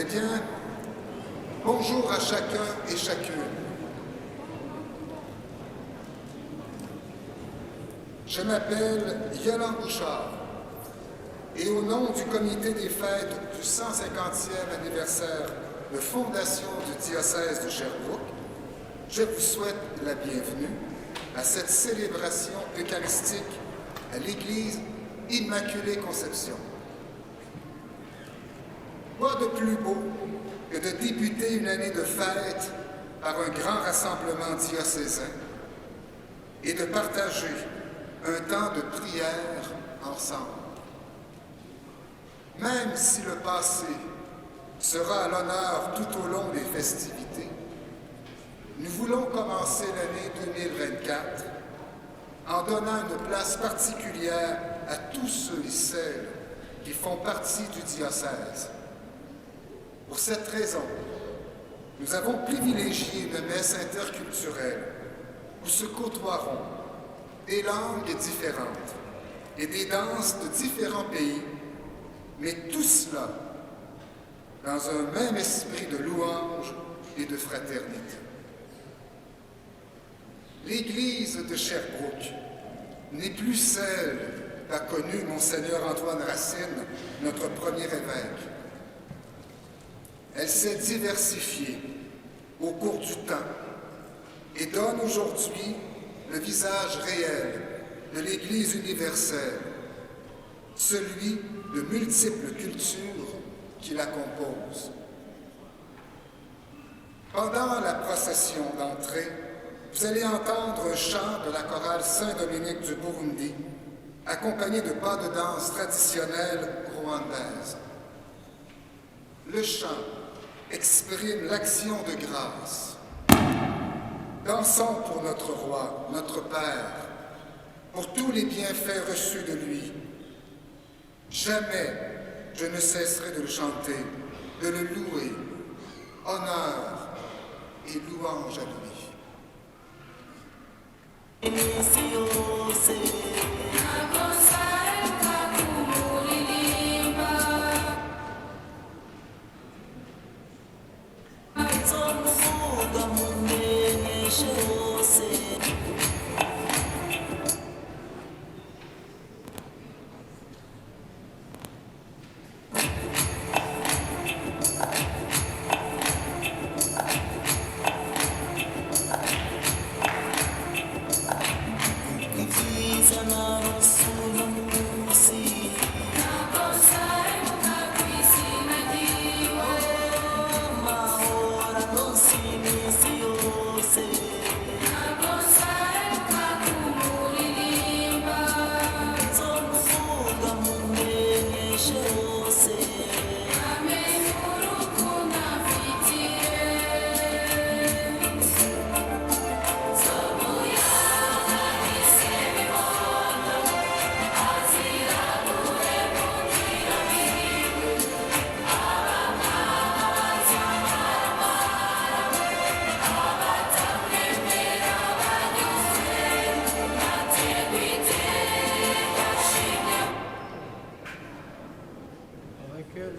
bien, bonjour à chacun et chacune. Je m'appelle Yolande Bouchard et au nom du comité des fêtes du 150e anniversaire de fondation du diocèse de Sherbrooke, je vous souhaite la bienvenue à cette célébration eucharistique à l'Église Immaculée Conception. Quoi de plus beau que de débuter une année de fête par un grand rassemblement diocésain et de partager un temps de prière ensemble. Même si le passé sera à l'honneur tout au long des festivités, nous voulons commencer l'année 2024 en donnant une place particulière à tous ceux et celles qui font partie du diocèse. Pour cette raison, nous avons privilégié une messe interculturelle où se côtoieront des langues différentes et des danses de différents pays, mais tout cela dans un même esprit de louange et de fraternité. L'Église de Sherbrooke n'est plus celle qu'a connue Monseigneur Antoine Racine, notre premier évêque. Elle s'est diversifiée au cours du temps et donne aujourd'hui le visage réel de l'Église universelle, celui de multiples cultures qui la composent. Pendant la procession d'entrée, vous allez entendre un chant de la chorale Saint-Dominique du Burundi, accompagné de pas de danse traditionnelle rwandaise. Le chant exprime l'action de grâce. Dansons pour notre roi, notre Père, pour tous les bienfaits reçus de lui. Jamais je ne cesserai de le chanter, de le louer. Honneur et louange à lui.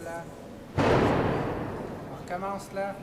Là. On recommence là.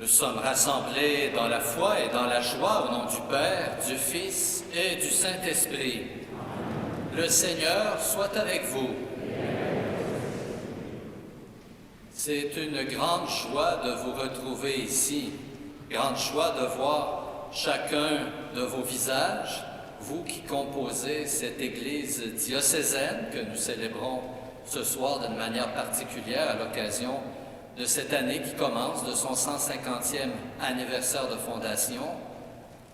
Nous sommes rassemblés dans la foi et dans la joie au nom du Père, du Fils et du Saint-Esprit. Le Seigneur soit avec vous. C'est une grande joie de vous retrouver ici, grande joie de voir chacun de vos visages, vous qui composez cette Église diocésaine que nous célébrons ce soir d'une manière particulière à l'occasion de cette année qui commence, de son 150e anniversaire de fondation.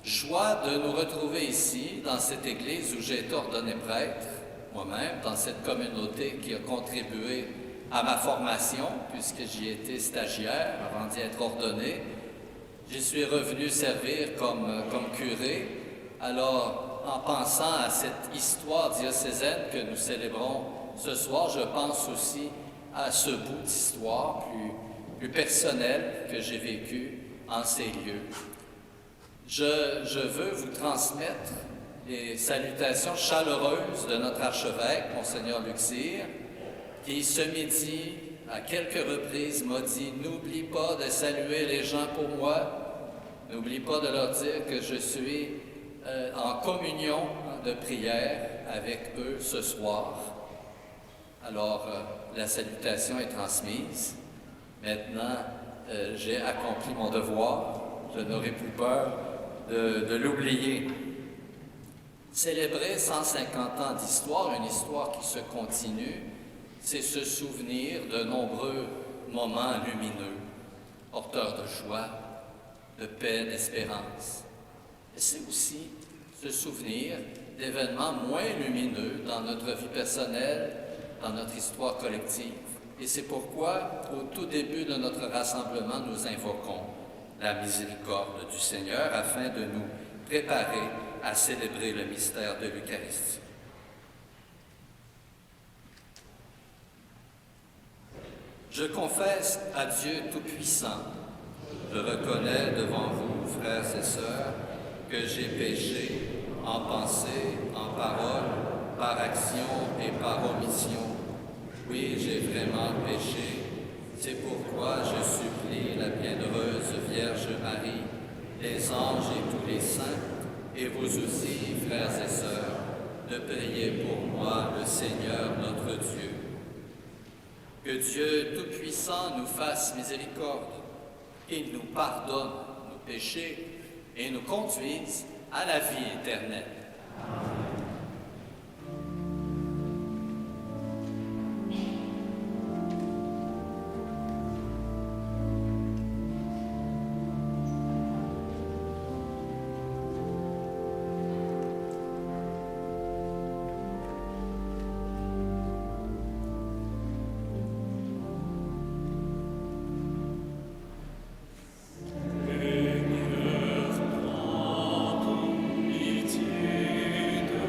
Joie de nous retrouver ici, dans cette Église où j'ai été ordonné prêtre, moi-même, dans cette communauté qui a contribué à ma formation, puisque j'y étais stagiaire avant d'y être ordonné. J'y suis revenu servir comme curé. Alors, en pensant à cette histoire diocésaine que nous célébrons ce soir, je pense aussi à ce bout d'histoire plus personnel que j'ai vécu en ces lieux. Je veux vous transmettre les salutations chaleureuses de notre archevêque, Monseigneur Luxire, qui ce midi, à quelques reprises, m'a dit « N'oublie pas de saluer les gens pour moi, n'oublie pas de leur dire que je suis en communion de prière avec eux ce soir. » Alors, la salutation est transmise. Maintenant, j'ai accompli mon devoir. Je n'aurai plus peur de l'oublier. Célébrer 150 ans d'histoire, une histoire qui se continue, c'est se souvenir de nombreux moments lumineux, porteurs de joie, de paix, d'espérance. Et c'est aussi se souvenir d'événements moins lumineux dans notre vie personnelle, dans notre histoire collective. Et c'est pourquoi, au tout début de notre rassemblement, nous invoquons la miséricorde du Seigneur afin de nous préparer à célébrer le mystère de l'Eucharistie. Je confesse à Dieu Tout-Puissant, je reconnais devant vous, frères et sœurs, que j'ai péché en pensée, en parole, par action et par omission. Oui, j'ai vraiment péché. C'est pourquoi je supplie la bienheureuse Vierge Marie, les anges et tous les saints, et vous aussi, frères et sœurs, de prier pour moi, le Seigneur notre Dieu. Que Dieu Tout-Puissant nous fasse miséricorde, qu'il nous pardonne nos péchés et nous conduise à la vie éternelle. Pitié de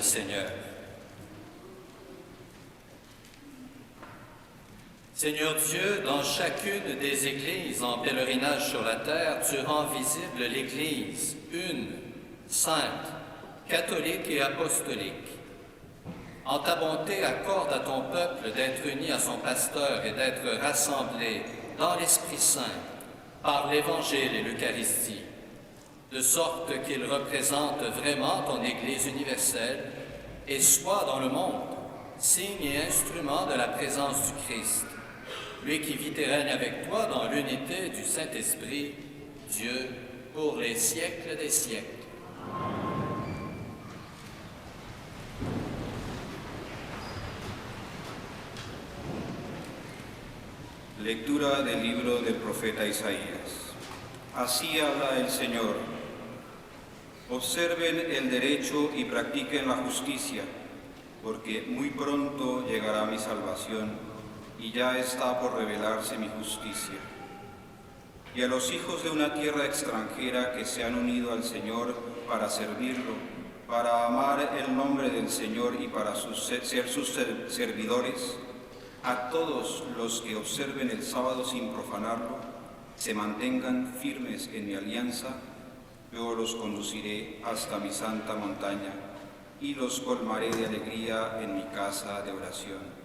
le Seigneur. Seigneur Dieu, dans chacune des églises en pèlerinage sur la terre, tu rends visible l'Église, une, sainte, catholique et apostolique. En ta bonté, accorde à ton peuple d'être uni à son pasteur et d'être rassemblé dans l'Esprit Saint par l'Évangile et l'Eucharistie, de sorte qu'il représente vraiment ton Église universelle et soit dans le monde signe et instrument de la présence du Christ, lui qui vit et règne avec toi dans l'unité du Saint-Esprit, Dieu, pour les siècles des siècles. Lectura del libro del profeta Isaías. Así habla el Señor. Observen el derecho y practiquen la justicia, porque muy pronto llegará mi salvación y ya está por revelarse mi justicia. Y a los hijos de una tierra extranjera que se han unido al Señor para servirlo, para amar el nombre del Señor y para ser sus servidores, a todos los que observen el sábado sin profanarlo, se mantengan firmes en mi alianza, yo los conduciré hasta mi santa montaña y los colmaré de alegría en mi casa de oración.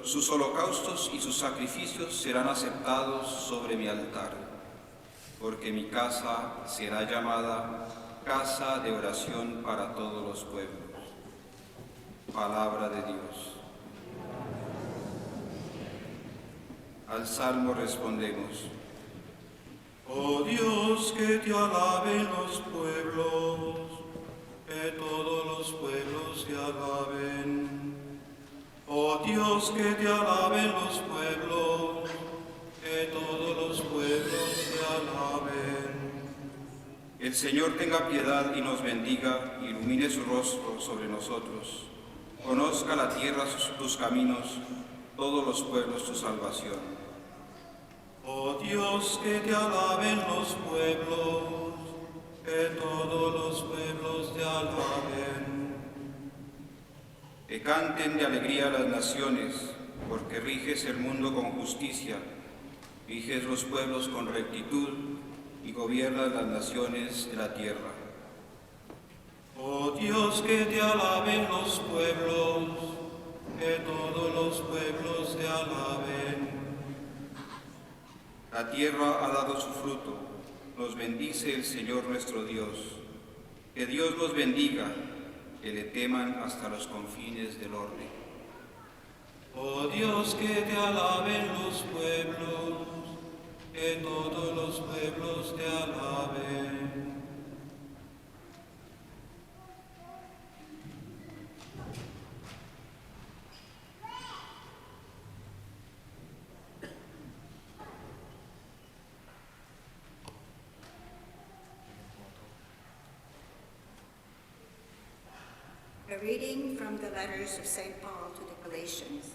Sus holocaustos y sus sacrificios serán aceptados sobre mi altar, porque mi casa será llamada casa de oración para todos los pueblos. Palabra de Dios. Al salmo respondemos: Oh Dios, que te alaben los pueblos, que todos los pueblos te alaben. Oh Dios, que te alaben los pueblos, que todos los pueblos te alaben. El Señor tenga piedad y nos bendiga, ilumine su rostro sobre nosotros. Conozca la tierra tus caminos, todos los pueblos tu salvación. Oh Dios, que te alaben los pueblos, que todos los pueblos te alaben. Que canten de alegría las naciones, porque riges el mundo con justicia, riges los pueblos con rectitud y gobiernas las naciones de la tierra. Oh Dios, que te alaben los pueblos, que todos los pueblos te alaben. La tierra ha dado su fruto, nos bendice el Señor nuestro Dios. Que Dios los bendiga, que le teman hasta los confines del orbe. Oh Dios, que te alaben los pueblos, que todos los pueblos te alaben. A reading from the letters of St. Paul to the Galatians.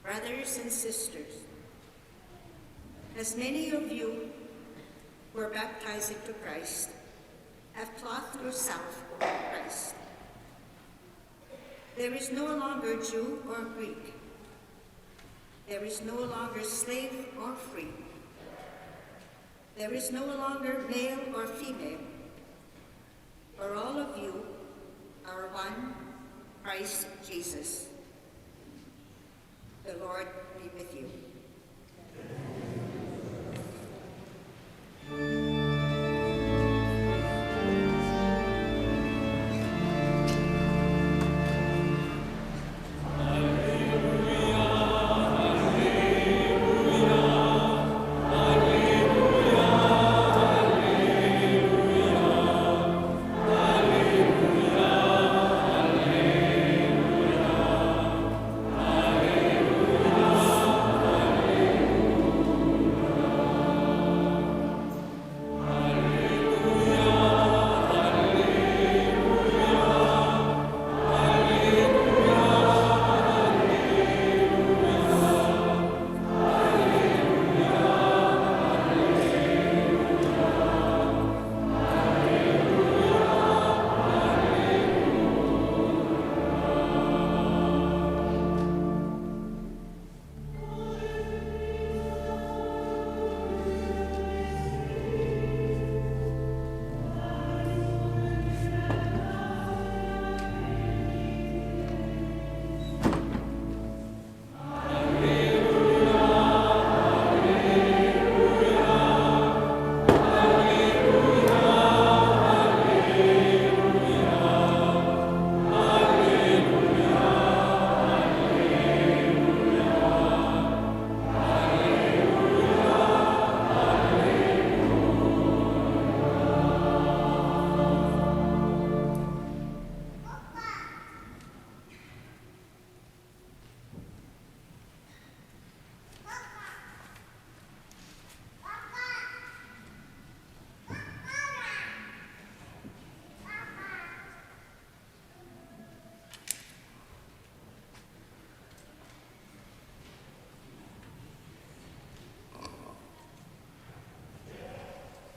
Brothers and sisters, as many of you who are baptized into Christ have clothed yourself with Christ. There is no longer Jew or Greek. There is no longer slave or free. There is no longer male or female, for all of you are one, Christ Jesus. The Lord be with you.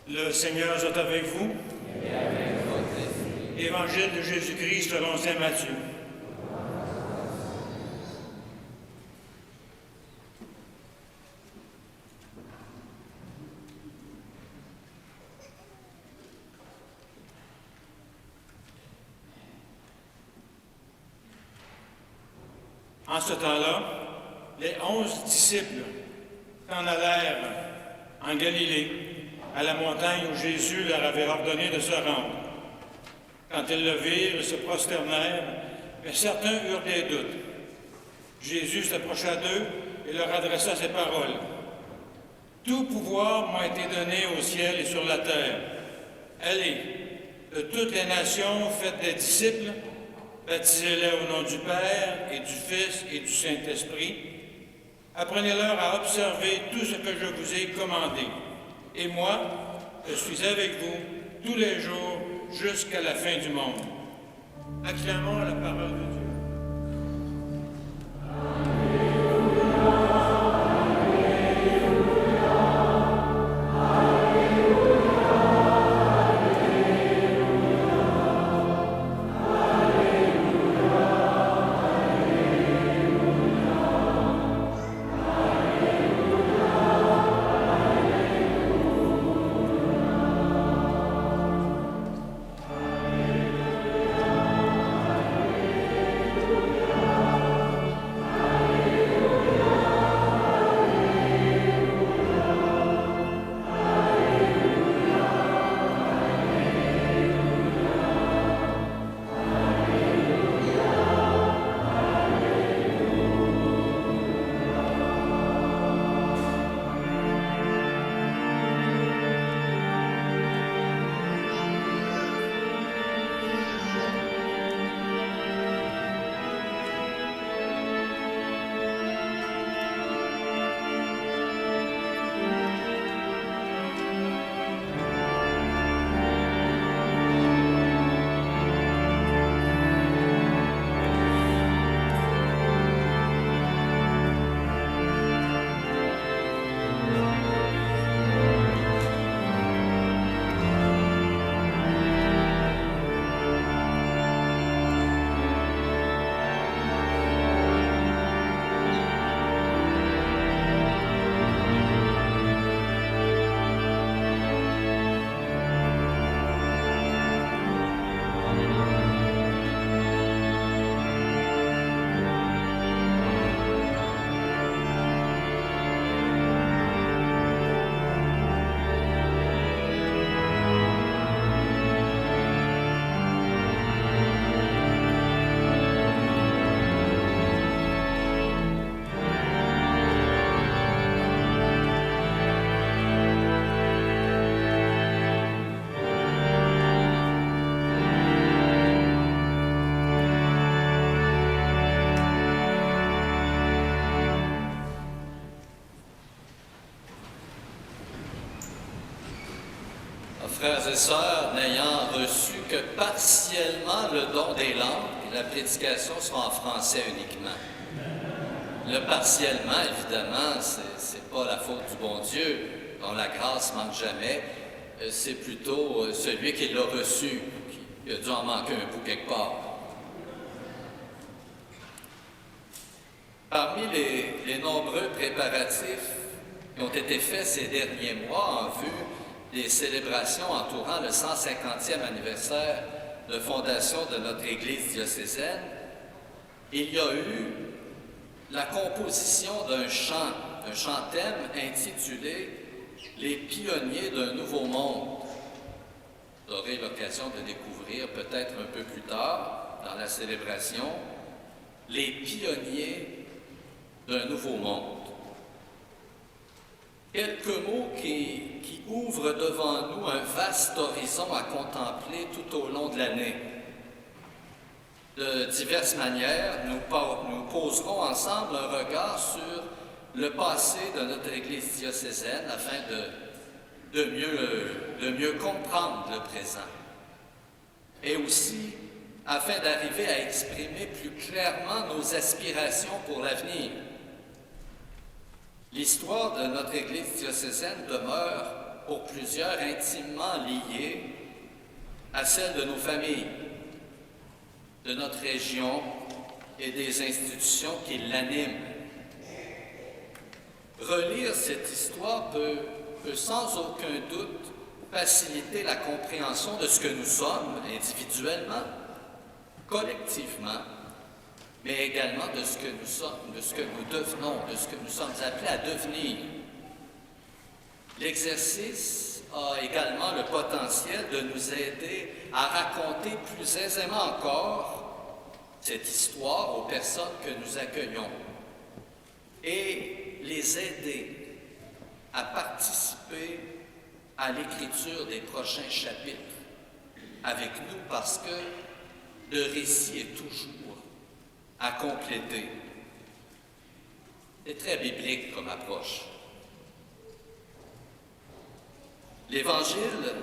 Le Seigneur soit avec vous. Évangile de Jésus-Christ selon saint Matthieu. En ce temps-là, les 11 disciples s'en allèrent en Galilée, à la montagne où Jésus leur avait ordonné de se rendre. Quand ils le virent, ils se prosternèrent, mais certains eurent des doutes. Jésus s'approcha d'eux et leur adressa ces paroles. « Tout pouvoir m'a été donné au ciel et sur la terre. Allez, de toutes les nations, faites des disciples, baptisez-les au nom du Père et du Fils et du Saint-Esprit. Apprenez-leur à observer tout ce que je vous ai commandé. Et moi, je suis avec vous tous les jours jusqu'à la fin du monde. » Acclamons la parole de Dieu. Frères et sœurs, n'ayant reçu que partiellement le don des langues, la prédication sera en français uniquement. Le partiellement, évidemment, c'est pas la faute du bon Dieu, dont la grâce manque jamais, c'est plutôt celui qui l'a reçu, qui a dû en manquer un bout quelque part. Parmi les nombreux préparatifs qui ont été faits ces derniers mois en vue des célébrations entourant le 150e anniversaire de fondation de notre Église diocésaine, il y a eu la composition d'un chant-thème intitulé « Les pionniers d'un nouveau monde ». Vous aurez l'occasion de découvrir peut-être un peu plus tard dans la célébration « Les pionniers d'un nouveau monde ». Quelques mots qui ouvrent devant nous un vaste horizon à contempler tout au long de l'année. De diverses manières, nous poserons ensemble un regard sur le passé de notre Église diocésaine afin de mieux comprendre le présent. Et aussi afin d'arriver à exprimer plus clairement nos aspirations pour l'avenir. L'histoire de notre Église diocésaine demeure pour plusieurs intimement liée à celle de nos familles, de notre région et des institutions qui l'animent. Relire cette histoire peut sans aucun doute faciliter la compréhension de ce que nous sommes individuellement, collectivement, mais également de ce que nous sommes, de ce que nous devenons, de ce que nous sommes appelés à devenir. L'exercice a également le potentiel de nous aider à raconter plus aisément encore cette histoire aux personnes que nous accueillons et les aider à participer à l'écriture des prochains chapitres avec nous parce que le récit est toujours à compléter. C'est très biblique comme approche. L'Évangile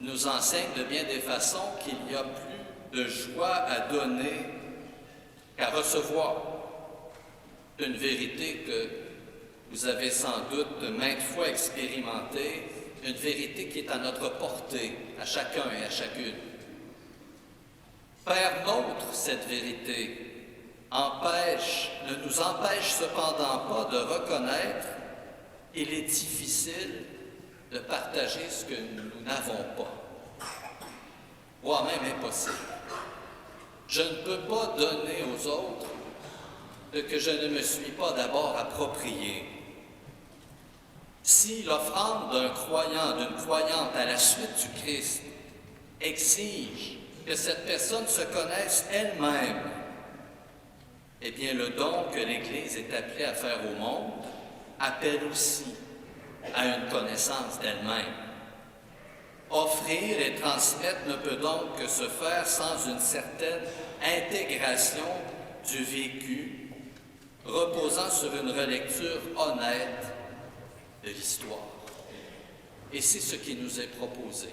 nous enseigne de bien des façons qu'il y a plus de joie à donner qu'à recevoir. Une vérité que vous avez sans doute maintes fois expérimentée, une vérité qui est à notre portée, à chacun et à chacune. Faire nôtre cette vérité ne nous empêche cependant pas de reconnaître qu'il est difficile de partager ce que nous n'avons pas, voire même impossible. Je ne peux pas donner aux autres ce que je ne me suis pas d'abord approprié. Si l'offrande d'un croyant, d'une croyante à la suite du Christ exige que cette personne se connaisse elle-même, eh bien le don que l'Église est appelée à faire au monde appelle aussi à une connaissance d'elle-même. Offrir et transmettre ne peut donc que se faire sans une certaine intégration du vécu, reposant sur une relecture honnête de l'histoire. Et c'est ce qui nous est proposé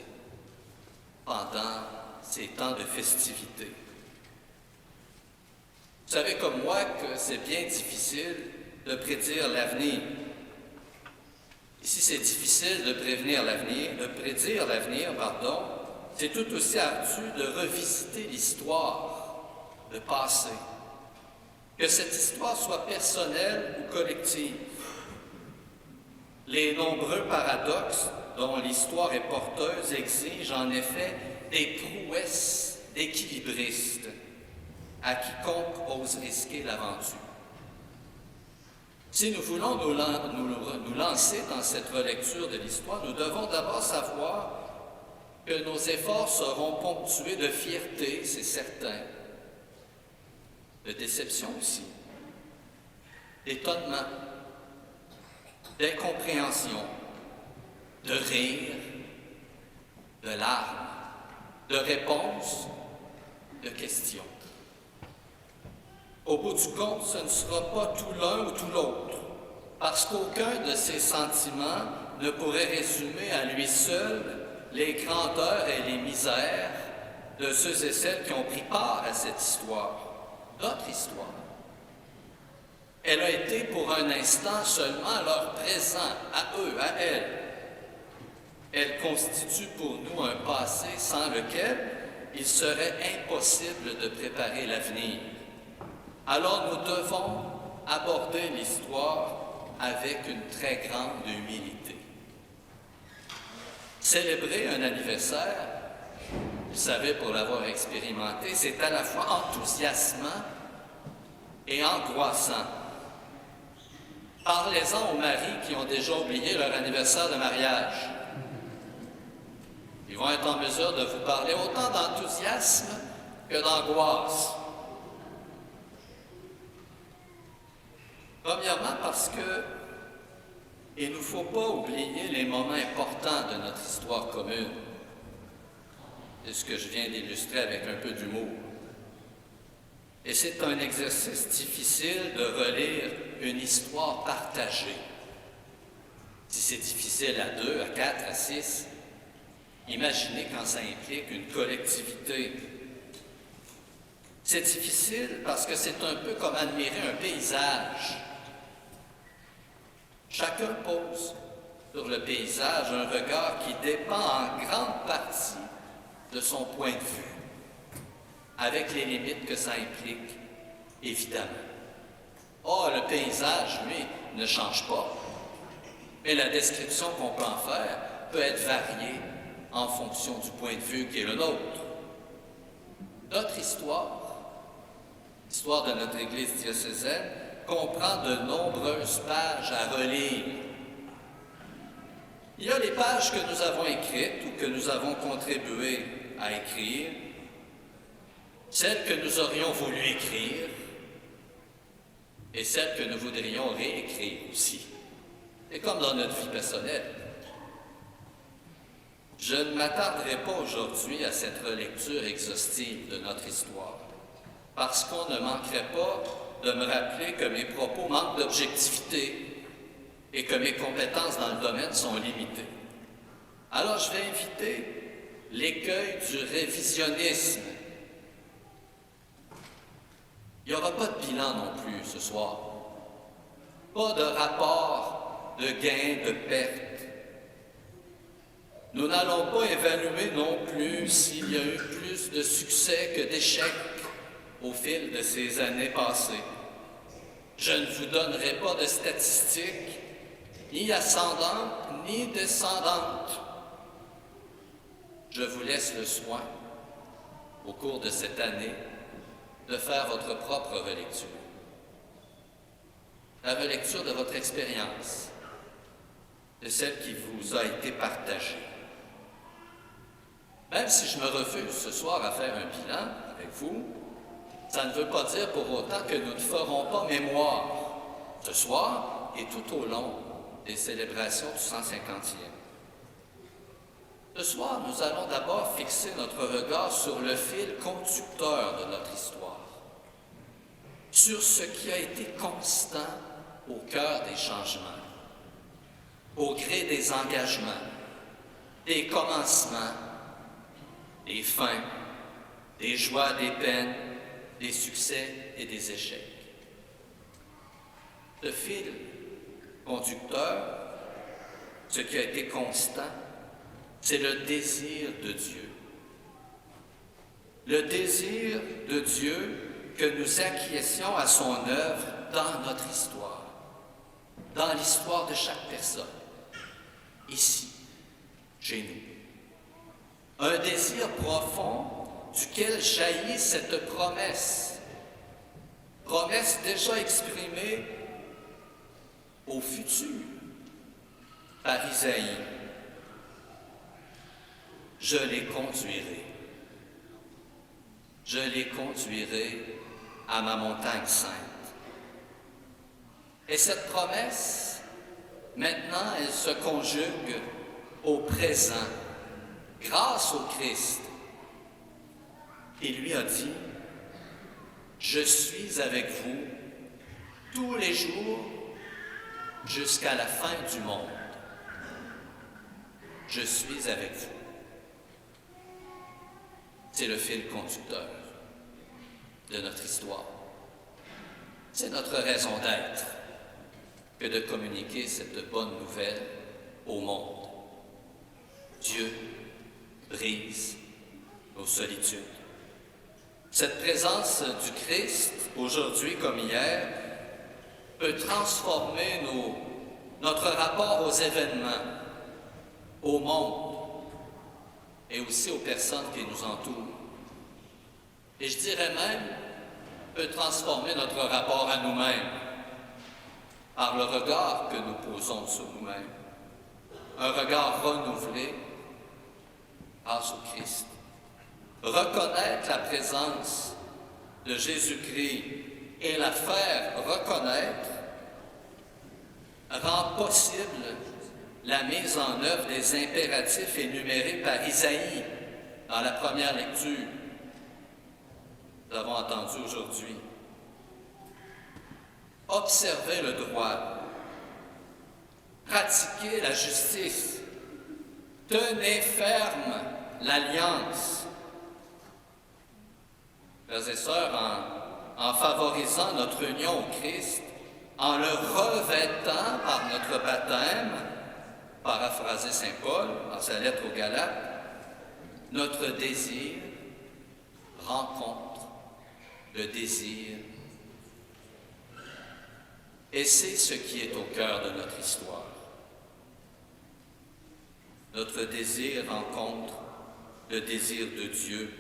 pendant ces temps de festivité. Vous savez comme moi que c'est bien difficile de prédire l'avenir. Si c'est difficile de prédire l'avenir, c'est tout aussi ardu de revisiter l'histoire, le passé. Que cette histoire soit personnelle ou collective. Les nombreux paradoxes dont l'histoire est porteuse exigent en effet des prouesses d'équilibristes à quiconque ose risquer l'aventure. Si nous voulons nous lancer dans cette relecture de l'histoire, nous devons d'abord savoir que nos efforts seront ponctués de fierté, c'est certain, de déception aussi, d'étonnement, d'incompréhension, de rire, de larmes, de réponses, de questions. Au bout du compte, ce ne sera pas tout l'un ou tout l'autre, parce qu'aucun de ces sentiments ne pourrait résumer à lui seul les grandeurs et les misères de ceux et celles qui ont pris part à cette histoire, notre histoire. Elle a été pour un instant seulement leur présent, à eux, à elles. Elle constitue pour nous un passé sans lequel il serait impossible de préparer l'avenir. Alors nous devons aborder l'histoire avec une très grande humilité. Célébrer un anniversaire, vous savez pour l'avoir expérimenté, c'est à la fois enthousiasmant et angoissant. Parlez-en aux maris qui ont déjà oublié leur anniversaire de mariage. Ils vont être en mesure de vous parler autant d'enthousiasme que d'angoisse. Premièrement, parce que il ne nous faut pas oublier les moments importants de notre histoire commune. C'est ce que je viens d'illustrer avec un peu d'humour. Et c'est un exercice difficile de relire une histoire partagée. Si c'est difficile à 2, à 4, à 6, imaginez quand ça implique une collectivité. C'est difficile parce que c'est un peu comme admirer un paysage. Chacun pose sur le paysage, un regard qui dépend en grande partie de son point de vue, avec les limites que ça implique, évidemment. Or, le paysage, lui, ne change pas, mais la description qu'on peut en faire peut être variée en fonction du point de vue qui est le nôtre. Notre histoire, l'histoire de notre Église diocésaine, comprend de nombreuses pages à relire. Il y a les pages que nous avons écrites ou que nous avons contribué à écrire, celles que nous aurions voulu écrire et celles que nous voudrions réécrire aussi. Et comme dans notre vie personnelle. Je ne m'attarderai pas aujourd'hui à cette relecture exhaustive de notre histoire, parce qu'on ne manquerait pas de me rappeler que mes propos manquent d'objectivité et que mes compétences dans le domaine sont limitées. Alors je vais éviter l'écueil du révisionnisme. Il n'y aura pas de bilan non plus ce soir. Pas de rapport de gains, de pertes. Nous n'allons pas évaluer non plus s'il y a eu plus de succès que d'échecs au fil de ces années passées. Je ne vous donnerai pas de statistiques, ni ascendantes, ni descendantes. Je vous laisse le soin, au cours de cette année, de faire votre propre relecture. La relecture de votre expérience, de celle qui vous a été partagée. Même si je me refuse ce soir à faire un bilan avec vous, ça ne veut pas dire pour autant que nous ne ferons pas mémoire ce soir et tout au long des célébrations du 150e. Ce soir, nous allons d'abord fixer notre regard sur le fil conducteur de notre histoire, sur ce qui a été constant au cœur des changements, au gré des engagements, des commencements, des fins, des joies, des peines, des succès et des échecs. Ce fil conducteur, ce qui a été constant, c'est le désir de Dieu. Le désir de Dieu que nous acquiescions à son œuvre dans notre histoire, dans l'histoire de chaque personne, ici, chez nous. Un désir profond duquel jaillit cette promesse déjà exprimée au futur par Isaïe. Je les conduirai. Je les conduirai à ma montagne sainte. Et cette promesse, maintenant, elle se conjugue au présent, grâce au Christ. Il lui a dit, « Je suis avec vous tous les jours jusqu'à la fin du monde. Je suis avec vous. » C'est le fil conducteur de notre histoire. C'est notre raison d'être que de communiquer cette bonne nouvelle au monde. Dieu brise nos solitudes. Cette présence du Christ, aujourd'hui comme hier, peut transformer notre rapport aux événements, au monde, et aussi aux personnes qui nous entourent. Et je dirais même, peut transformer notre rapport à nous-mêmes par le regard que nous posons sur nous-mêmes. Un regard renouvelé grâce au Christ. Reconnaître la présence de Jésus-Christ et la faire reconnaître rend possible la mise en œuvre des impératifs énumérés par Isaïe dans la première lecture. Nous avons entendu aujourd'hui. Observez le droit, pratiquez la justice, tenez ferme l'alliance. Frères et sœurs, en favorisant notre union au Christ, en le revêtant par notre baptême, paraphraser Saint Paul dans sa lettre aux Galates, notre désir rencontre le désir. Et c'est ce qui est au cœur de notre histoire. Notre désir rencontre le désir de Dieu,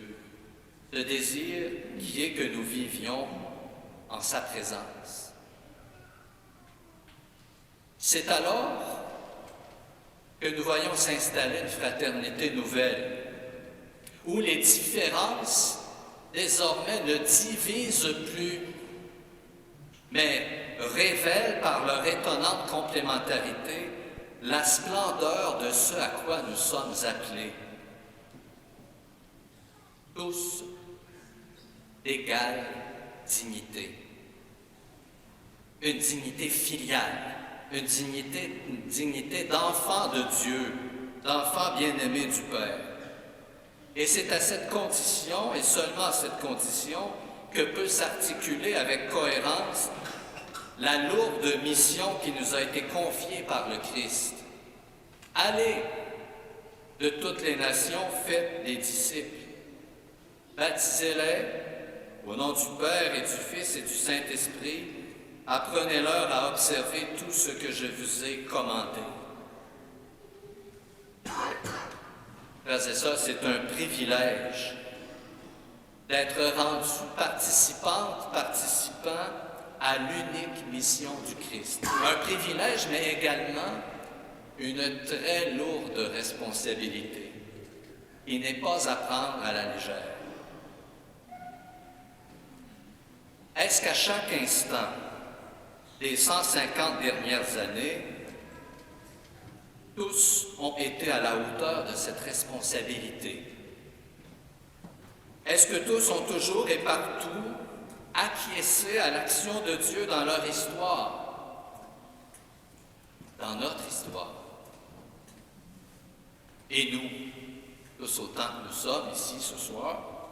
le désir qui est que nous vivions en sa présence. C'est alors que nous voyons s'installer une fraternité nouvelle, où les différences désormais ne divisent plus, mais révèlent par leur étonnante complémentarité la splendeur de ce à quoi nous sommes appelés. Tous d'égale dignité. Une dignité filiale, une dignité d'enfant de Dieu, d'enfant bien-aimé du Père. Et c'est à cette condition, et seulement à cette condition, que peut s'articuler avec cohérence la lourde mission qui nous a été confiée par le Christ. Allez de toutes les nations, faites des disciples. Baptisez-les au nom du Père et du Fils et du Saint-Esprit. Apprenez-leur à observer tout ce que je vous ai commandé. Frères et sœurs, c'est un privilège d'être rendu participant à l'unique mission du Christ. Un privilège, mais également une très lourde responsabilité. Il n'est pas à prendre à la légère. Est-ce qu'à chaque instant des 150 dernières années, tous ont été à la hauteur de cette responsabilité? Est-ce que tous ont toujours et partout acquiescé à l'action de Dieu dans leur histoire, dans notre histoire? Et nous, tous autant que nous sommes ici ce soir,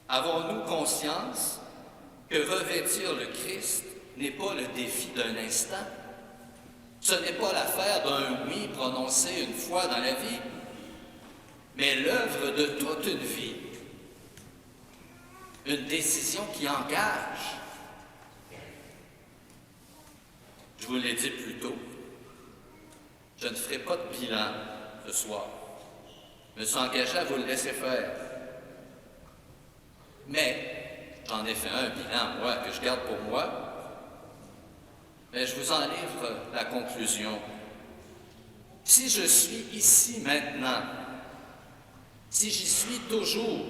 avons-nous conscience que revêtir le Christ n'est pas le défi d'un instant? Ce n'est pas l'affaire d'un oui prononcé une fois dans la vie, mais l'œuvre de toute une vie. Une décision qui engage. Je vous l'ai dit plus tôt, je ne ferai pas de bilan ce soir. Je me suis engagé à vous le laisser faire. Mais j'en ai fait un bilan, moi, que je garde pour moi. Mais je vous en livre la conclusion. Si je suis ici maintenant, si j'y suis toujours,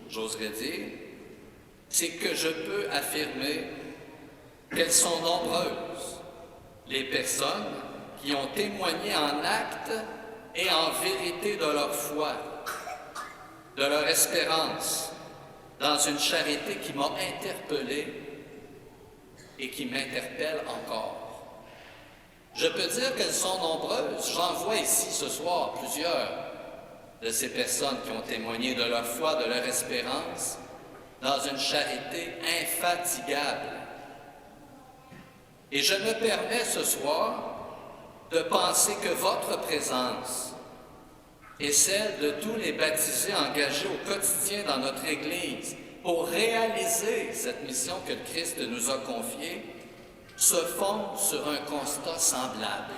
j'oserais dire, c'est que je peux affirmer qu'elles sont nombreuses, les personnes qui ont témoigné en acte et en vérité de leur foi, de leur espérance, dans une charité qui m'a interpellé et qui m'interpelle encore. Je peux dire qu'elles sont nombreuses. J'en vois ici ce soir plusieurs de ces personnes qui ont témoigné de leur foi, de leur espérance, dans une charité infatigable. Et je me permets ce soir de penser que votre présence et celle de tous les baptisés engagés au quotidien dans notre Église pour réaliser cette mission que le Christ nous a confiée se fonde sur un constat semblable.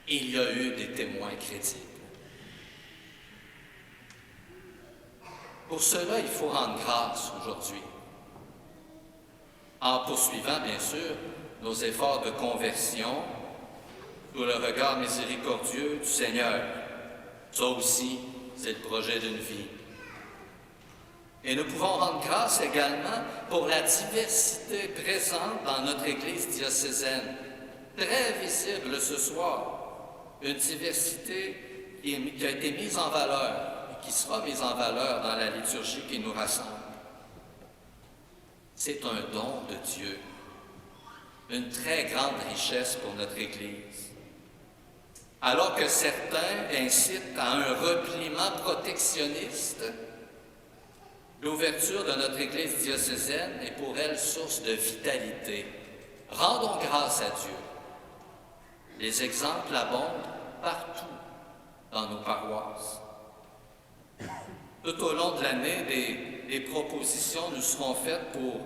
Il y a eu des témoins crédibles. Pour cela, il faut rendre grâce aujourd'hui, en poursuivant, bien sûr, nos efforts de conversion sous le regard miséricordieux du Seigneur. Ça aussi, c'est le projet d'une vie. Et nous pouvons rendre grâce également pour la diversité présente dans notre Église diocésaine, très visible ce soir, une diversité qui a été mise en valeur et qui sera mise en valeur dans la liturgie qui nous rassemble. C'est un don de Dieu, une très grande richesse pour notre Église. Alors que certains incitent à un repliement protectionniste, l'ouverture de notre Église diocésaine est pour elle source de vitalité. Rendons grâce à Dieu. Les exemples abondent partout dans nos paroisses. Tout au long de l'année, des propositions nous seront faites pour,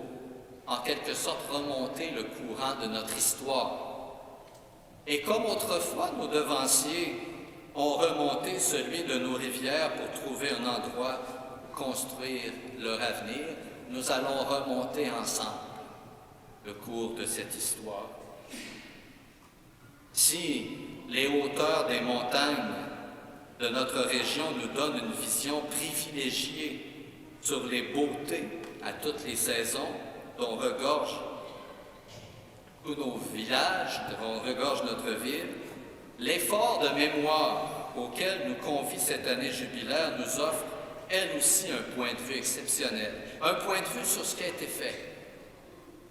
en quelque sorte, remonter le courant de notre histoire. Et comme autrefois, nos devanciers ont remonté celui de nos rivières pour trouver un endroit où construire leur avenir, nous allons remonter ensemble le cours de cette histoire. Si les hauteurs des montagnes de notre région nous donnent une vision privilégiée sur les beautés à toutes les saisons dont regorgent tous nos villages, dont regorge notre ville, l'effort de mémoire auquel nous convie cette année jubilaire nous offre, elle aussi, un point de vue exceptionnel. Un point de vue sur ce qui a été fait.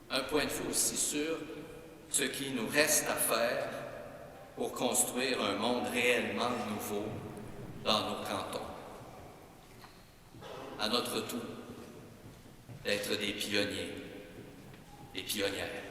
Un point de vue aussi sur ce qui nous reste à faire pour construire un monde réellement nouveau dans nos cantons. À notre tour, d'être des pionniers, des pionnières.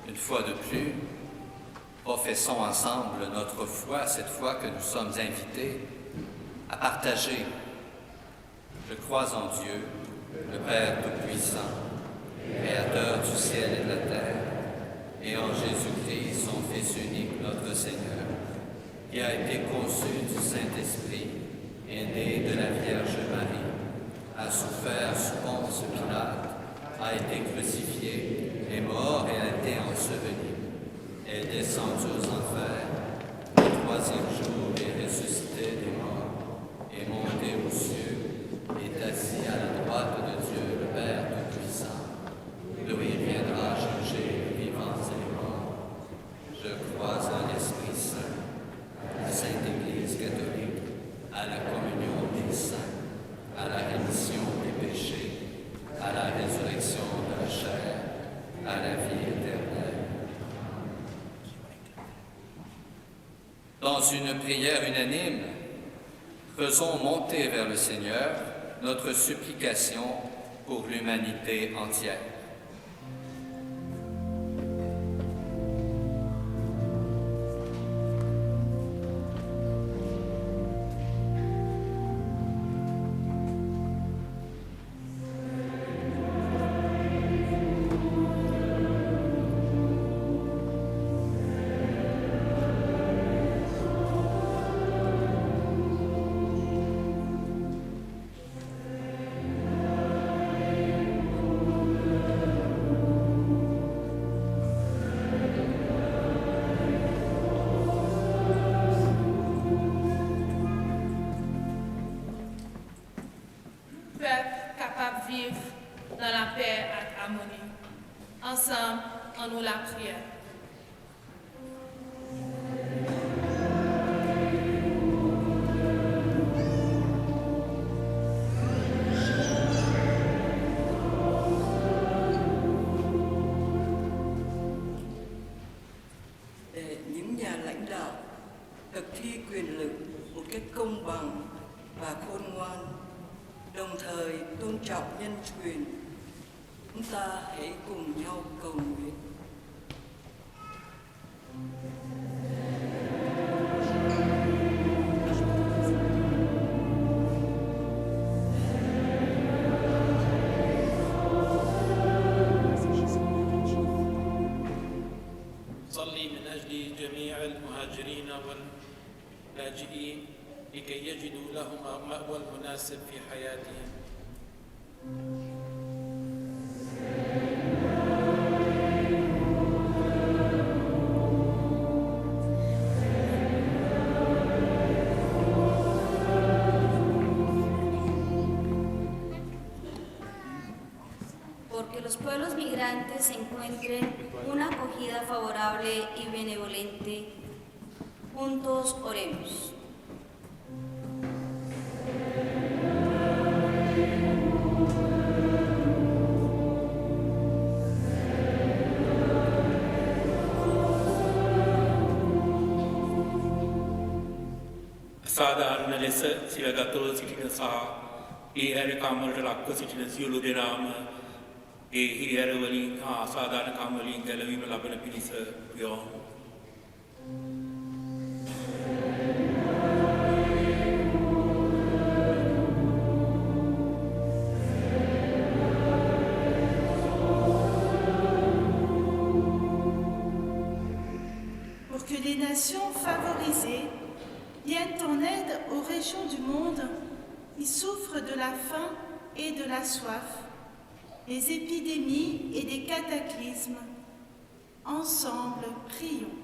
Une fois de plus, professons ensemble notre foi, cette foi que nous sommes invités à partager. Je crois en Dieu, le Père Tout-Puissant, Créateur du ciel et de la terre, et en Jésus-Christ, son Fils unique, notre Seigneur, qui a été conçu du Saint-Esprit, est né de la Vierge Marie, a souffert sous Ponce Pilate, a été crucifié, est mort et a été enseveli, est descendu aux enfers, le troisième jour est ressuscité des morts, est monté aux cieux, est assis à la droite de Dieu, le Père Tout-Puissant, d'où il viendra juger les vivants et les morts. Je crois en l'Esprit Saint, la Sainte Église catholique, à la communion des saints, à la rémission des péchés, à la résurrection de la chair, à la vie éternelle. Dans une prière unanime, faisons monter vers le Seigneur notre supplication pour l'humanité entière. dans la paix et l'harmonie. Ensemble, en nous la prière. trọng nhân quyền. Chúng ta hãy cùng nhau cầu nguyện. صلي من أجل جميع المهاجرين واللاجئين لكي يجدوا لهم المأوى المناسب في حياتهم. Porque los pueblos migrantes encuentren una acogida favorable y benevolente. Juntos oremos. සාධාරණ ලෙස සිරගතව සිටින සහ ඒ හැර කාමවලට ලක්ව සිටින සියලු දෙනාම ඒ හිරිහැරවලින් හා අසාධාරණ කම්වලින් ගැලවීම ලබන පිණිස යොමු. Pour que les nations favorisées viennent en aide aux régions du monde qui souffrent de la faim et de la soif, des épidémies et des cataclysmes. Ensemble, prions.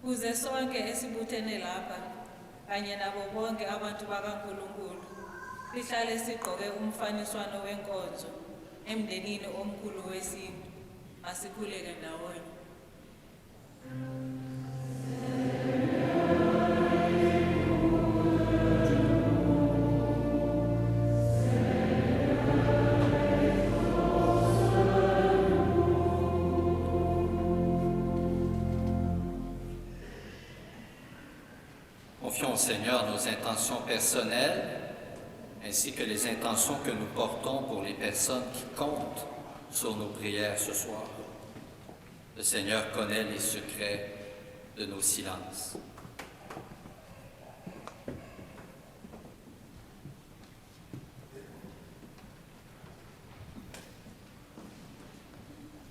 Kuze sonke esibuthene lapha kanye nabo bonke abantu bakaNkulunkulu sihlale sigqoke umfaniswano wenkonzo emndenini omkhulu wesintu asikhuleke ndawonye. Confions au Seigneur nos intentions personnelles ainsi que les intentions que nous portons pour les personnes qui comptent sur nos prières ce soir. Le Seigneur connaît les secrets de nos silences.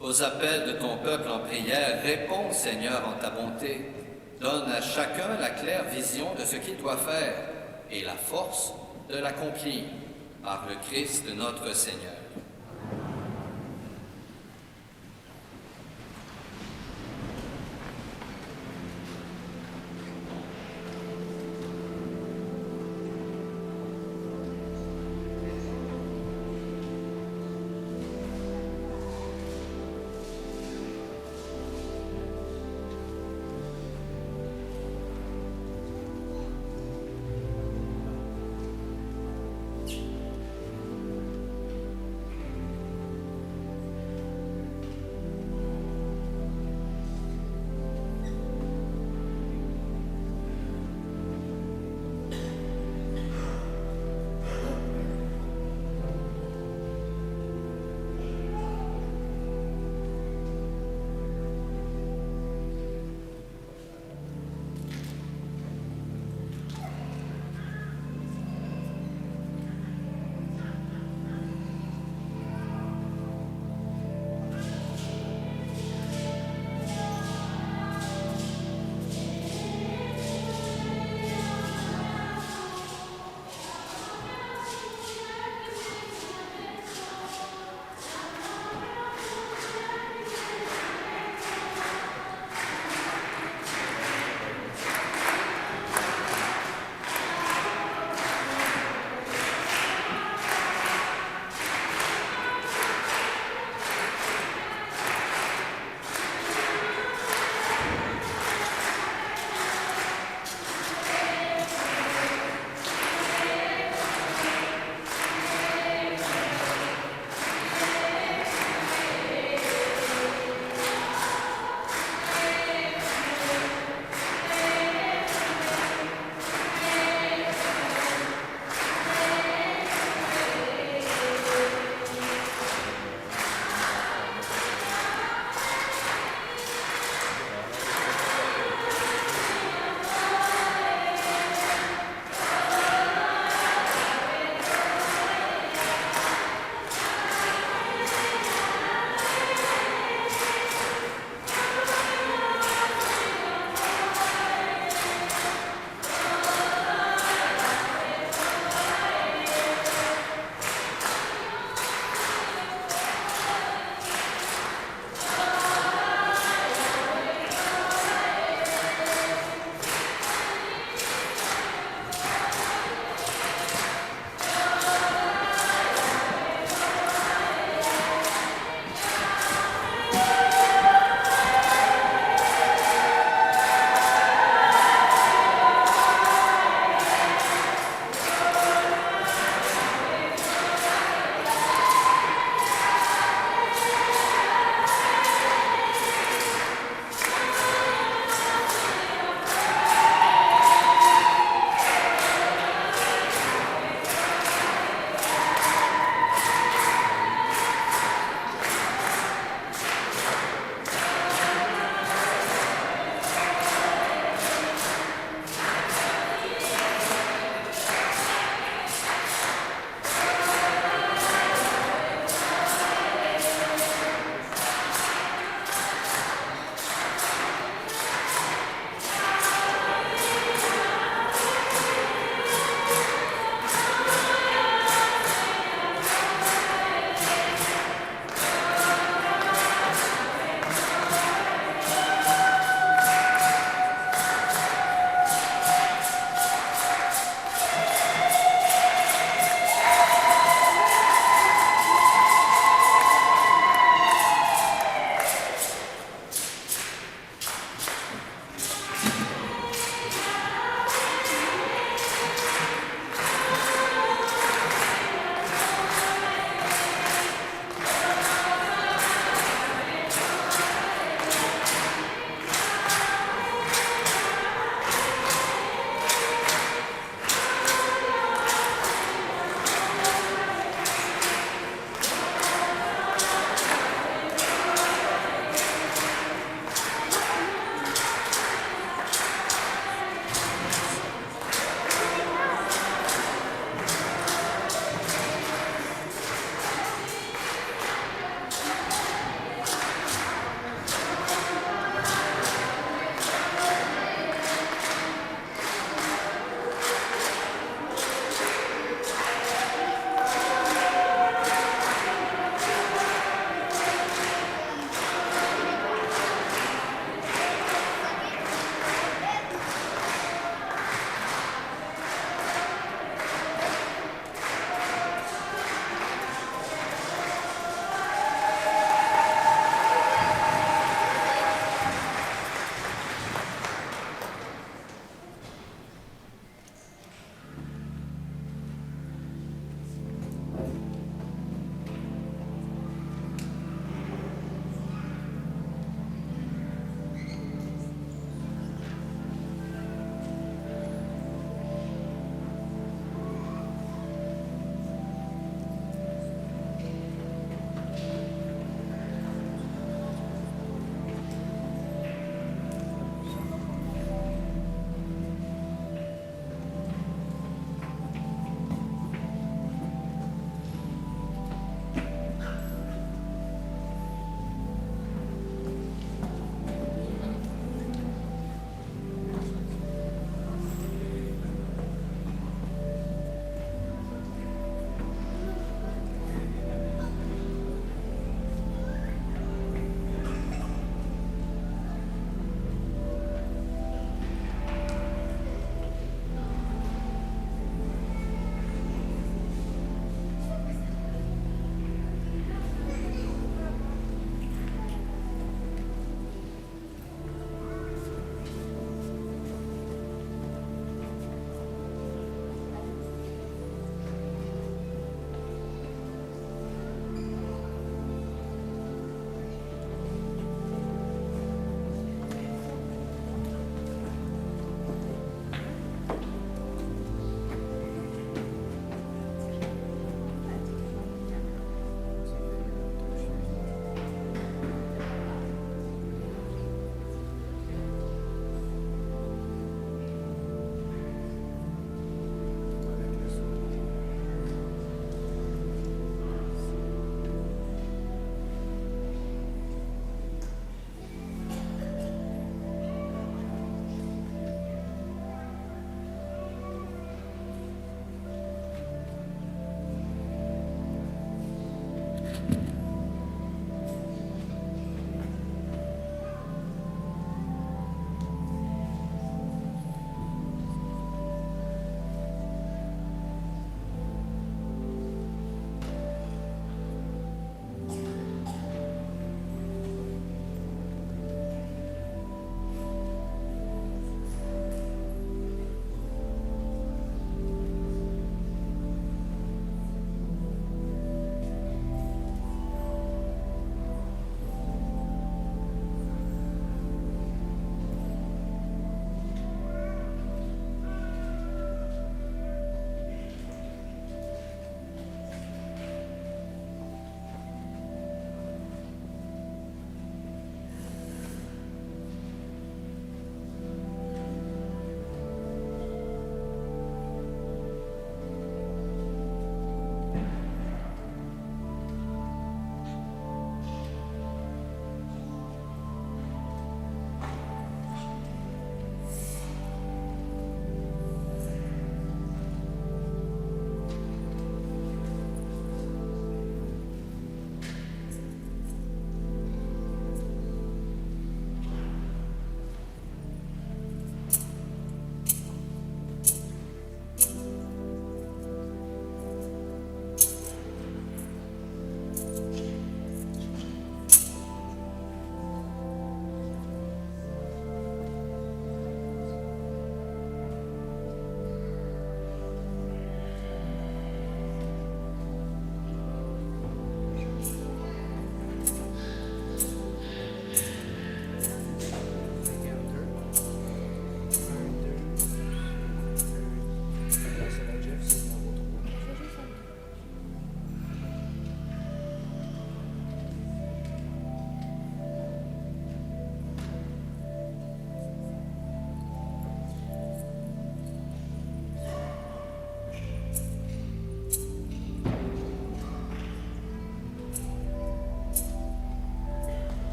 Aux appels de ton peuple en prière, réponds, Seigneur, en ta bonté. Donne à chacun la claire vision de ce qu'il doit faire et la force de l'accomplir par le Christ notre Seigneur.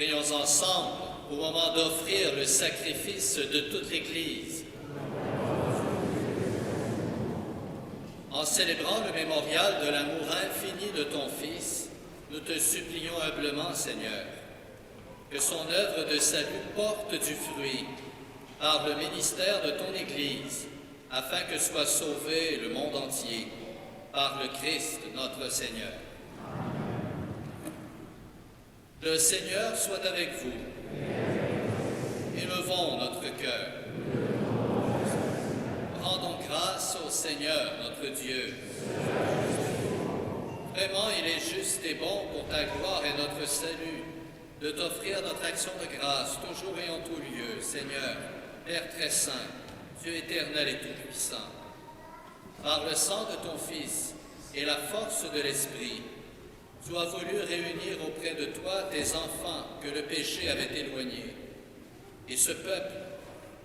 Prions ensemble au moment d'offrir le sacrifice de toute l'Église. En célébrant le mémorial de l'amour infini de ton Fils, nous te supplions humblement, Seigneur, que son œuvre de salut porte du fruit par le ministère de ton Église, afin que soit sauvé le monde entier par le Christ notre Seigneur. Le Seigneur soit avec vous. Élevons notre cœur. Rendons grâce au Seigneur notre Dieu. Vraiment, il est juste et bon pour ta gloire et notre salut de t'offrir notre action de grâce toujours et en tout lieu, Seigneur, Père très saint, Dieu éternel et tout-puissant. Par le sang de ton Fils et la force de l'Esprit, tu as voulu réunir auprès de toi tes enfants que le péché avait éloignés. Et ce peuple,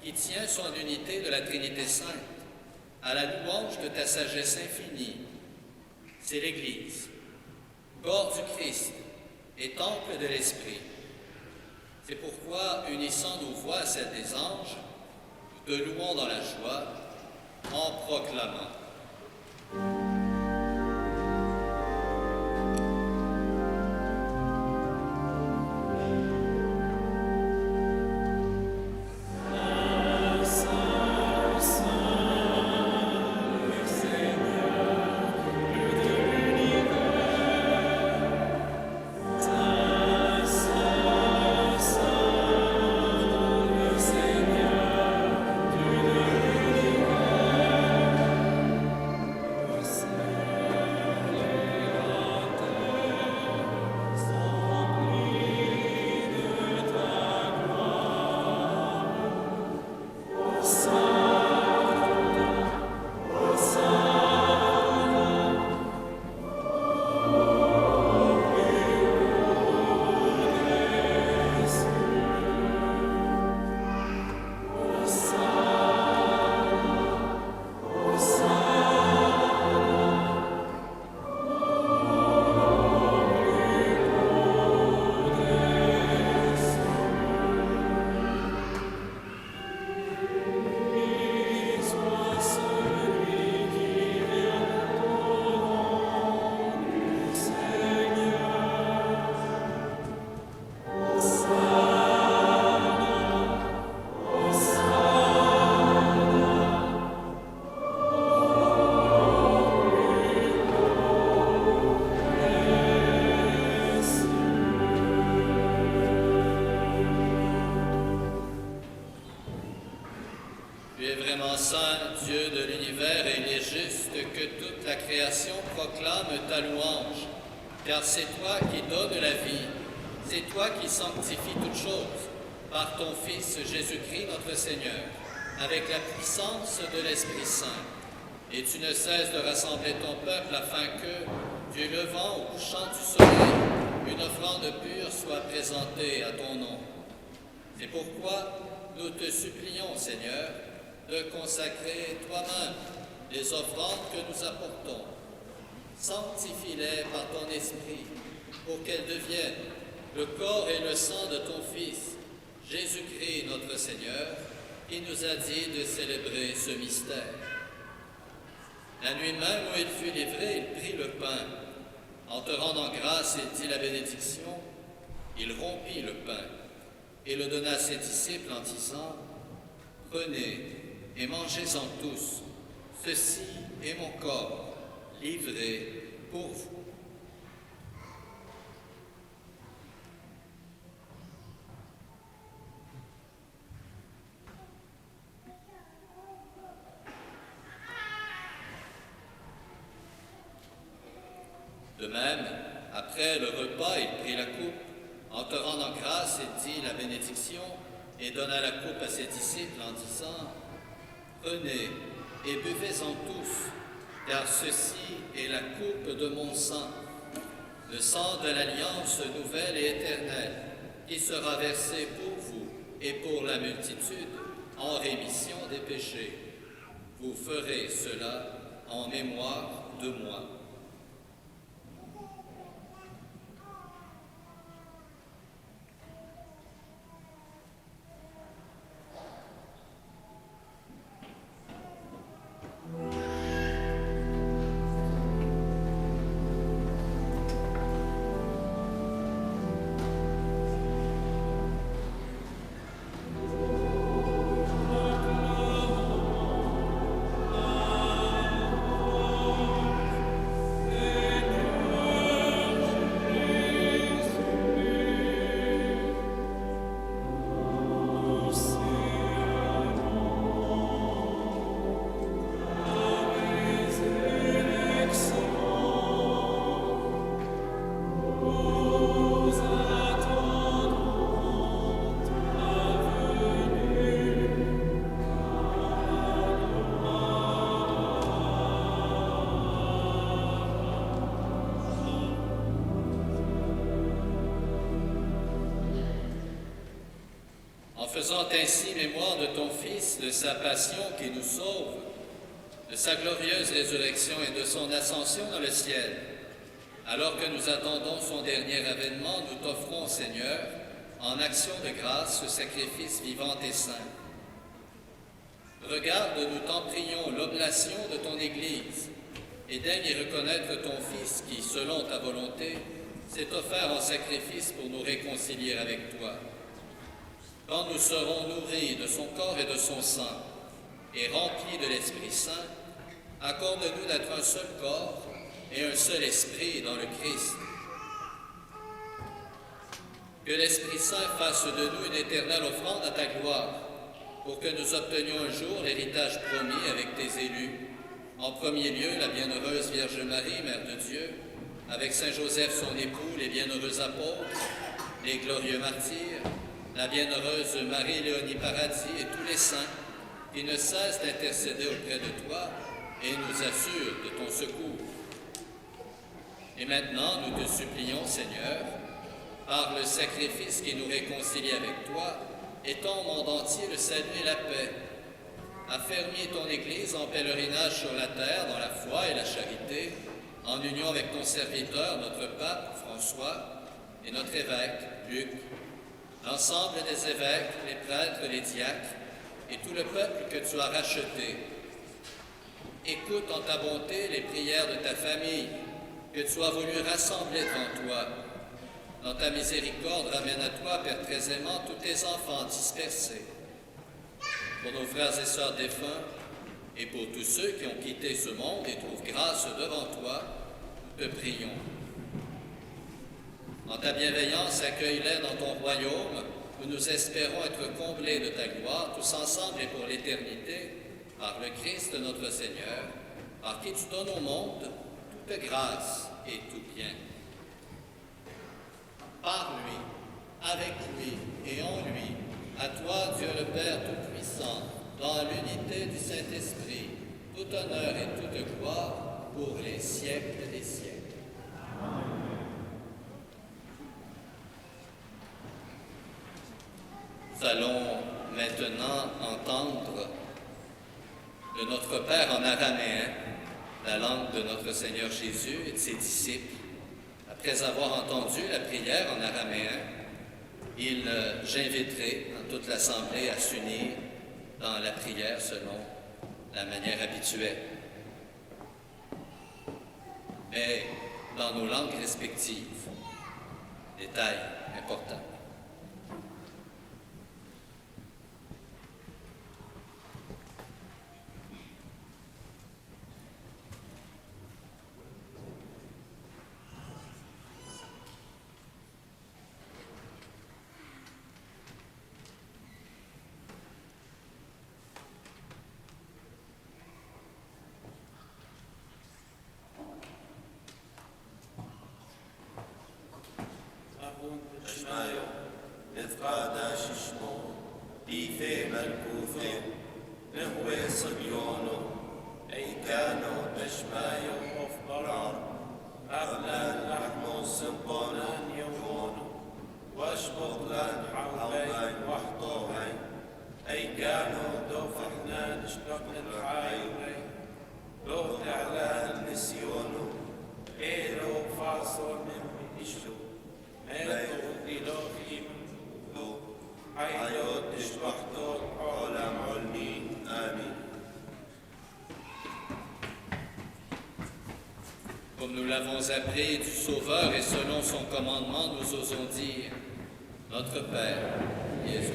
qui tient son unité de la Trinité sainte, à la louange de ta sagesse infinie, c'est l'Église, corps du Christ et temple de l'Esprit. C'est pourquoi, unissant nos voix à celles des anges, nous te louons dans la joie en proclamant. Saint, Dieu de l'univers, et il est juste que toute la création proclame ta louange, car c'est toi qui donnes la vie, c'est toi qui sanctifies toutes choses, par ton Fils Jésus-Christ notre Seigneur, avec la puissance de l'Esprit Saint. Et tu ne cesses de rassembler ton peuple afin que, du levant au couchant du soleil, une offrande pure soit présentée à ton nom. C'est pourquoi nous te supplions, Seigneur, de consacrer toi-même les offrandes que nous apportons. Sanctifie-les par ton esprit, pour qu'elles deviennent le corps et le sang de ton Fils, Jésus-Christ notre Seigneur, qui nous a dit de célébrer ce mystère. La nuit même où il fut livré, il prit le pain. En te rendant grâce, il dit la bénédiction. Il rompit le pain et le donna à ses disciples en disant « Prenez et mangez-en tous. Ceci est mon corps, livré pour vous. » De même, après le repas, il prit la coupe. En te rendant grâce, il dit la bénédiction et donna la coupe à ses disciples en disant « Prenez et buvez-en tous, car ceci est la coupe de mon sang, le sang de l'alliance nouvelle et éternelle, qui sera versé pour vous et pour la multitude en rémission des péchés. Vous ferez cela en mémoire de moi. » faisant ainsi mémoire de ton Fils, de sa passion qui nous sauve, de sa glorieuse résurrection et de son ascension dans le ciel. Alors que nous attendons son dernier avènement, nous t'offrons, Seigneur, en action de grâce, ce sacrifice vivant et saint. Regarde, nous t'en prions, l'oblation de ton Église, et daigne y reconnaître ton Fils qui, selon ta volonté, s'est offert en sacrifice pour nous réconcilier avec toi. Quand nous serons nourris de son corps et de son sang, et remplis de l'Esprit Saint, accorde-nous d'être un seul corps et un seul esprit dans le Christ. Que l'Esprit Saint fasse de nous une éternelle offrande à ta gloire, pour que nous obtenions un jour l'héritage promis avec tes élus. En premier lieu, la bienheureuse Vierge Marie, Mère de Dieu, avec Saint Joseph son époux, les bienheureux apôtres, les glorieux martyrs, la bienheureuse Marie-Léonie Paradis et tous les saints qui ne cessent d'intercéder auprès de toi et nous assurent de ton secours. Et maintenant, nous te supplions, Seigneur, par le sacrifice qui nous réconcilie avec toi, étends au monde entier le salut et la paix. Affermis ton Église en pèlerinage sur la terre dans la foi et la charité, en union avec ton serviteur, notre pape François, et notre évêque Luc, l'ensemble des évêques, les prêtres, les diacres, et tout le peuple que tu as racheté. Écoute en ta bonté les prières de ta famille, que tu as voulu rassembler devant toi. Dans ta miséricorde, ramène à toi, Père très aimant, tous tes enfants dispersés. Pour nos frères et sœurs défunts, et pour tous ceux qui ont quitté ce monde et trouvent grâce devant toi, nous te prions. En ta bienveillance, accueille-les dans ton royaume, où nous espérons être comblés de ta gloire, tous ensemble et pour l'éternité, par le Christ notre Seigneur, par qui tu donnes au monde toute grâce et tout bien. Par lui, avec lui et en lui, à toi, Dieu le Père Tout-Puissant, dans l'unité du Saint-Esprit, tout honneur et toute gloire pour les siècles des siècles. Nous allons maintenant entendre de notre Père en araméen, la langue de notre Seigneur Jésus et de ses disciples. Après avoir entendu la prière en araméen, j'inviterai toute l'Assemblée à s'unir dans la prière selon la manière habituelle. Mais dans nos langues respectives, détail important. Comme nous l'avons appris du Sauveur et selon son commandement, nous osons dire, Notre Père, Jésus,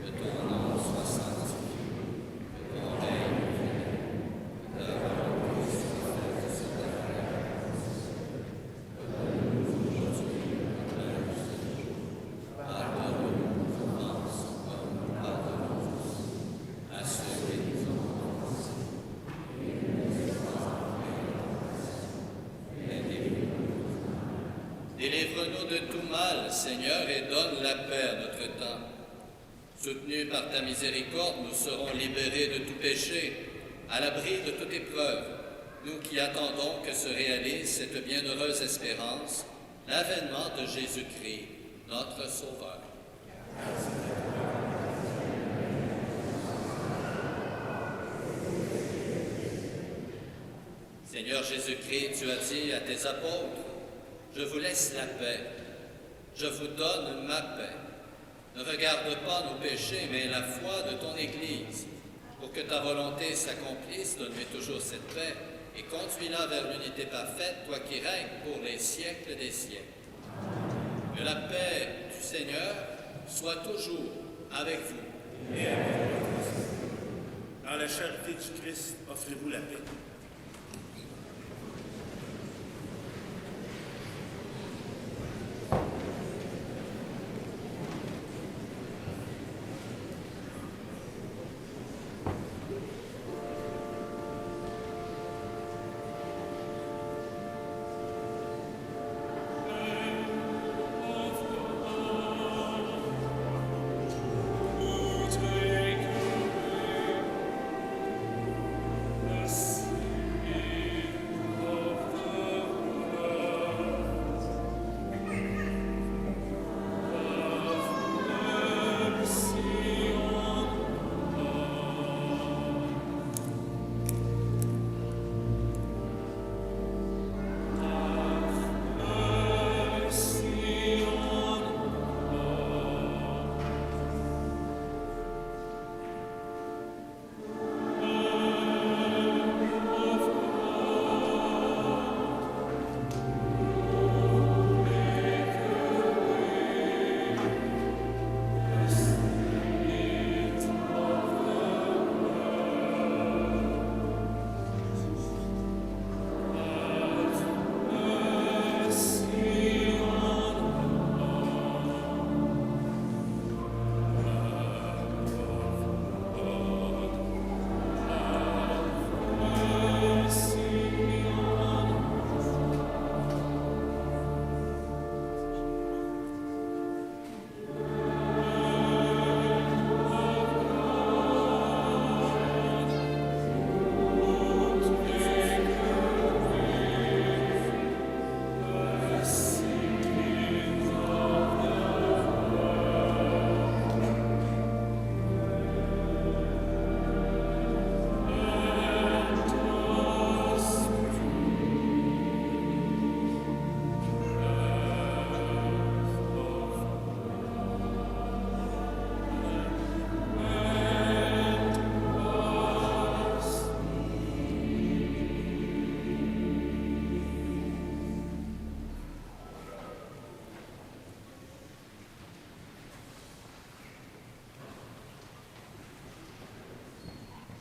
que ton nom soit sanctifié, que ton règne vienne, que ta volonté soit faite sur la terre. Donne-nous aujourd'hui notre pain. Pardonne-nous nos offenses, comme nous pardonnons tous à ceux qui nous ont offensés. Délivre-nous de tout mal, Seigneur, et donne la paix à notre temps. Soutenus par ta miséricorde, nous serons libérés de tout péché, à l'abri de toute épreuve, nous qui attendons que se réalise cette bienheureuse espérance, l'avènement de Jésus-Christ, notre Sauveur. Merci. Seigneur Jésus-Christ, tu as dit à tes apôtres, je vous laisse la paix, je vous donne ma paix. Ne regarde pas nos péchés, mais la foi de ton Église. Pour que ta volonté s'accomplisse, donne-lui toujours cette paix et conduis-la vers l'unité parfaite, toi qui règnes pour les siècles des siècles. Que la paix du Seigneur soit toujours avec vous. Et avec vous. Dans la charité du Christ, offrez-vous la paix.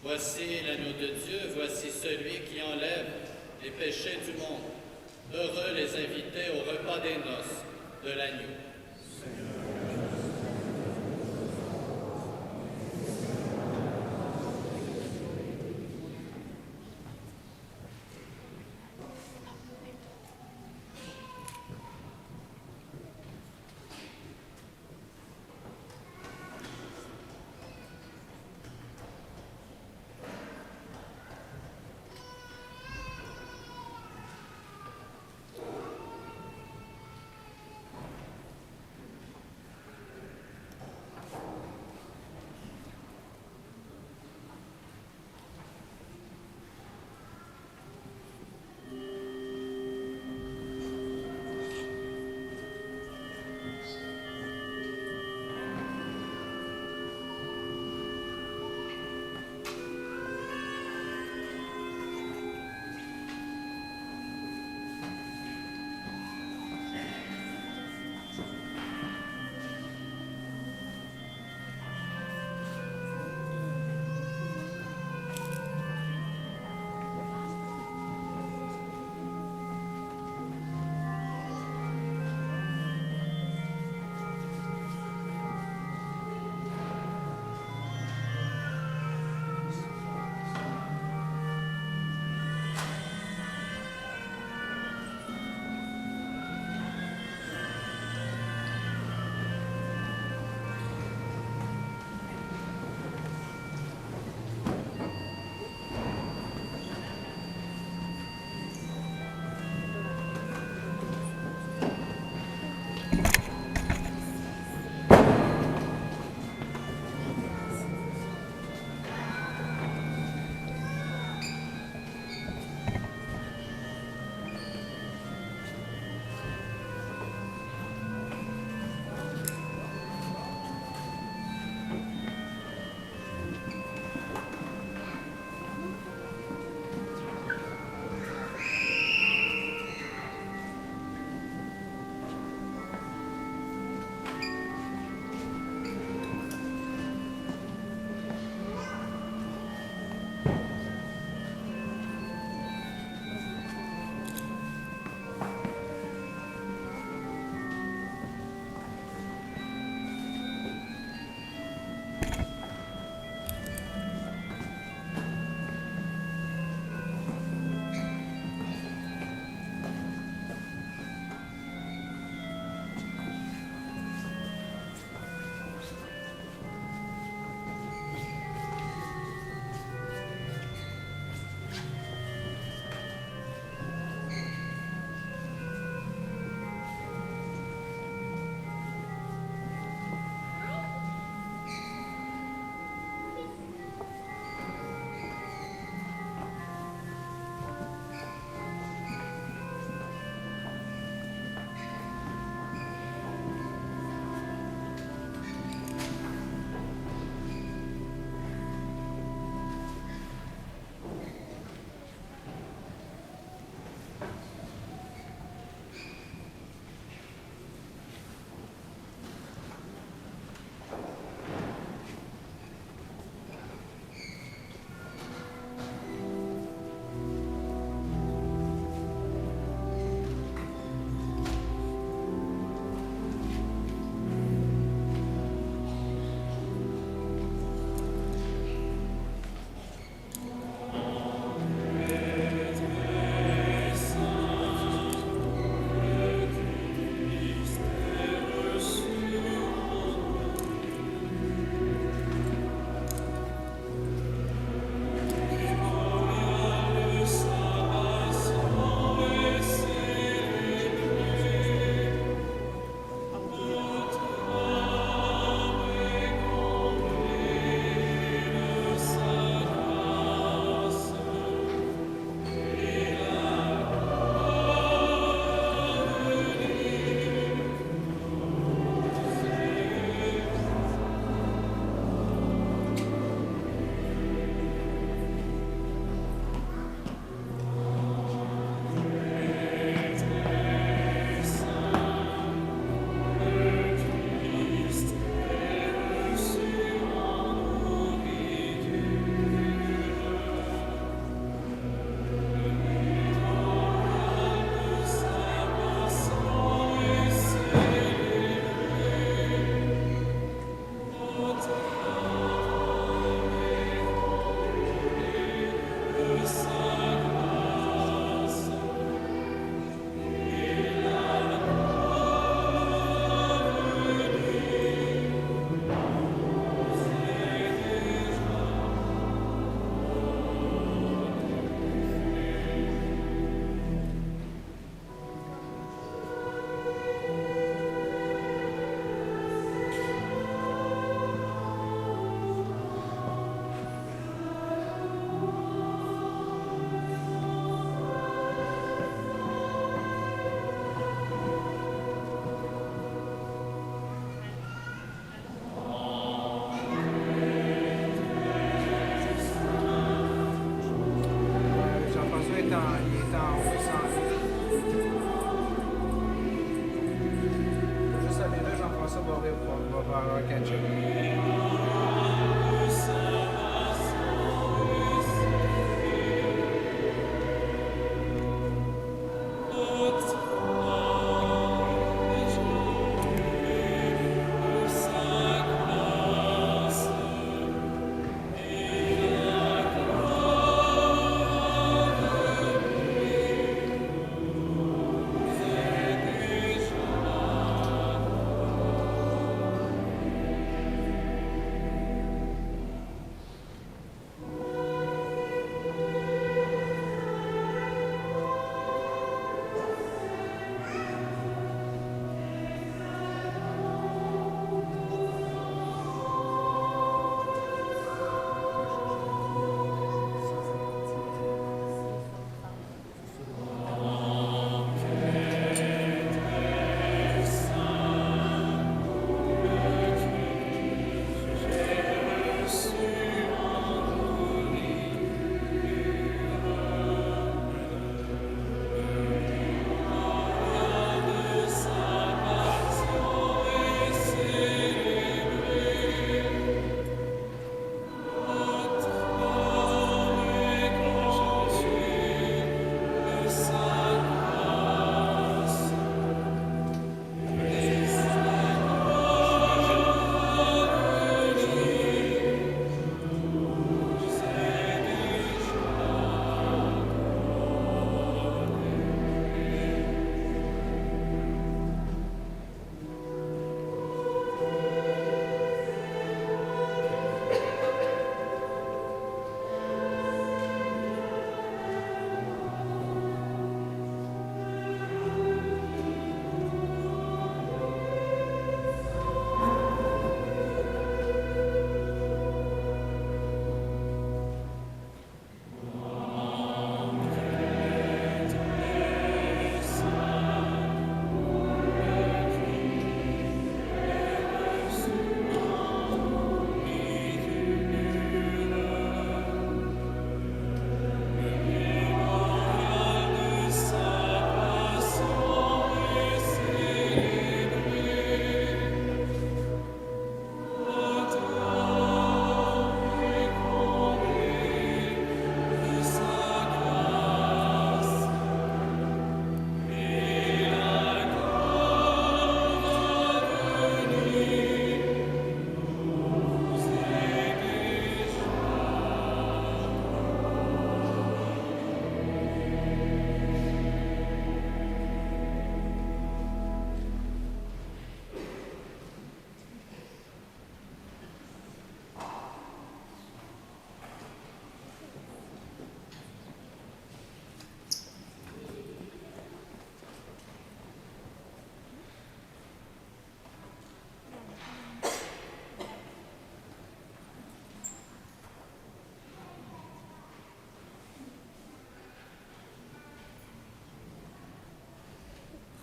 Voici l'agneau de Dieu, voici celui qui enlève les péchés du monde. Heureux les invités au repas des noces de l'agneau. pendant qu'elle chante.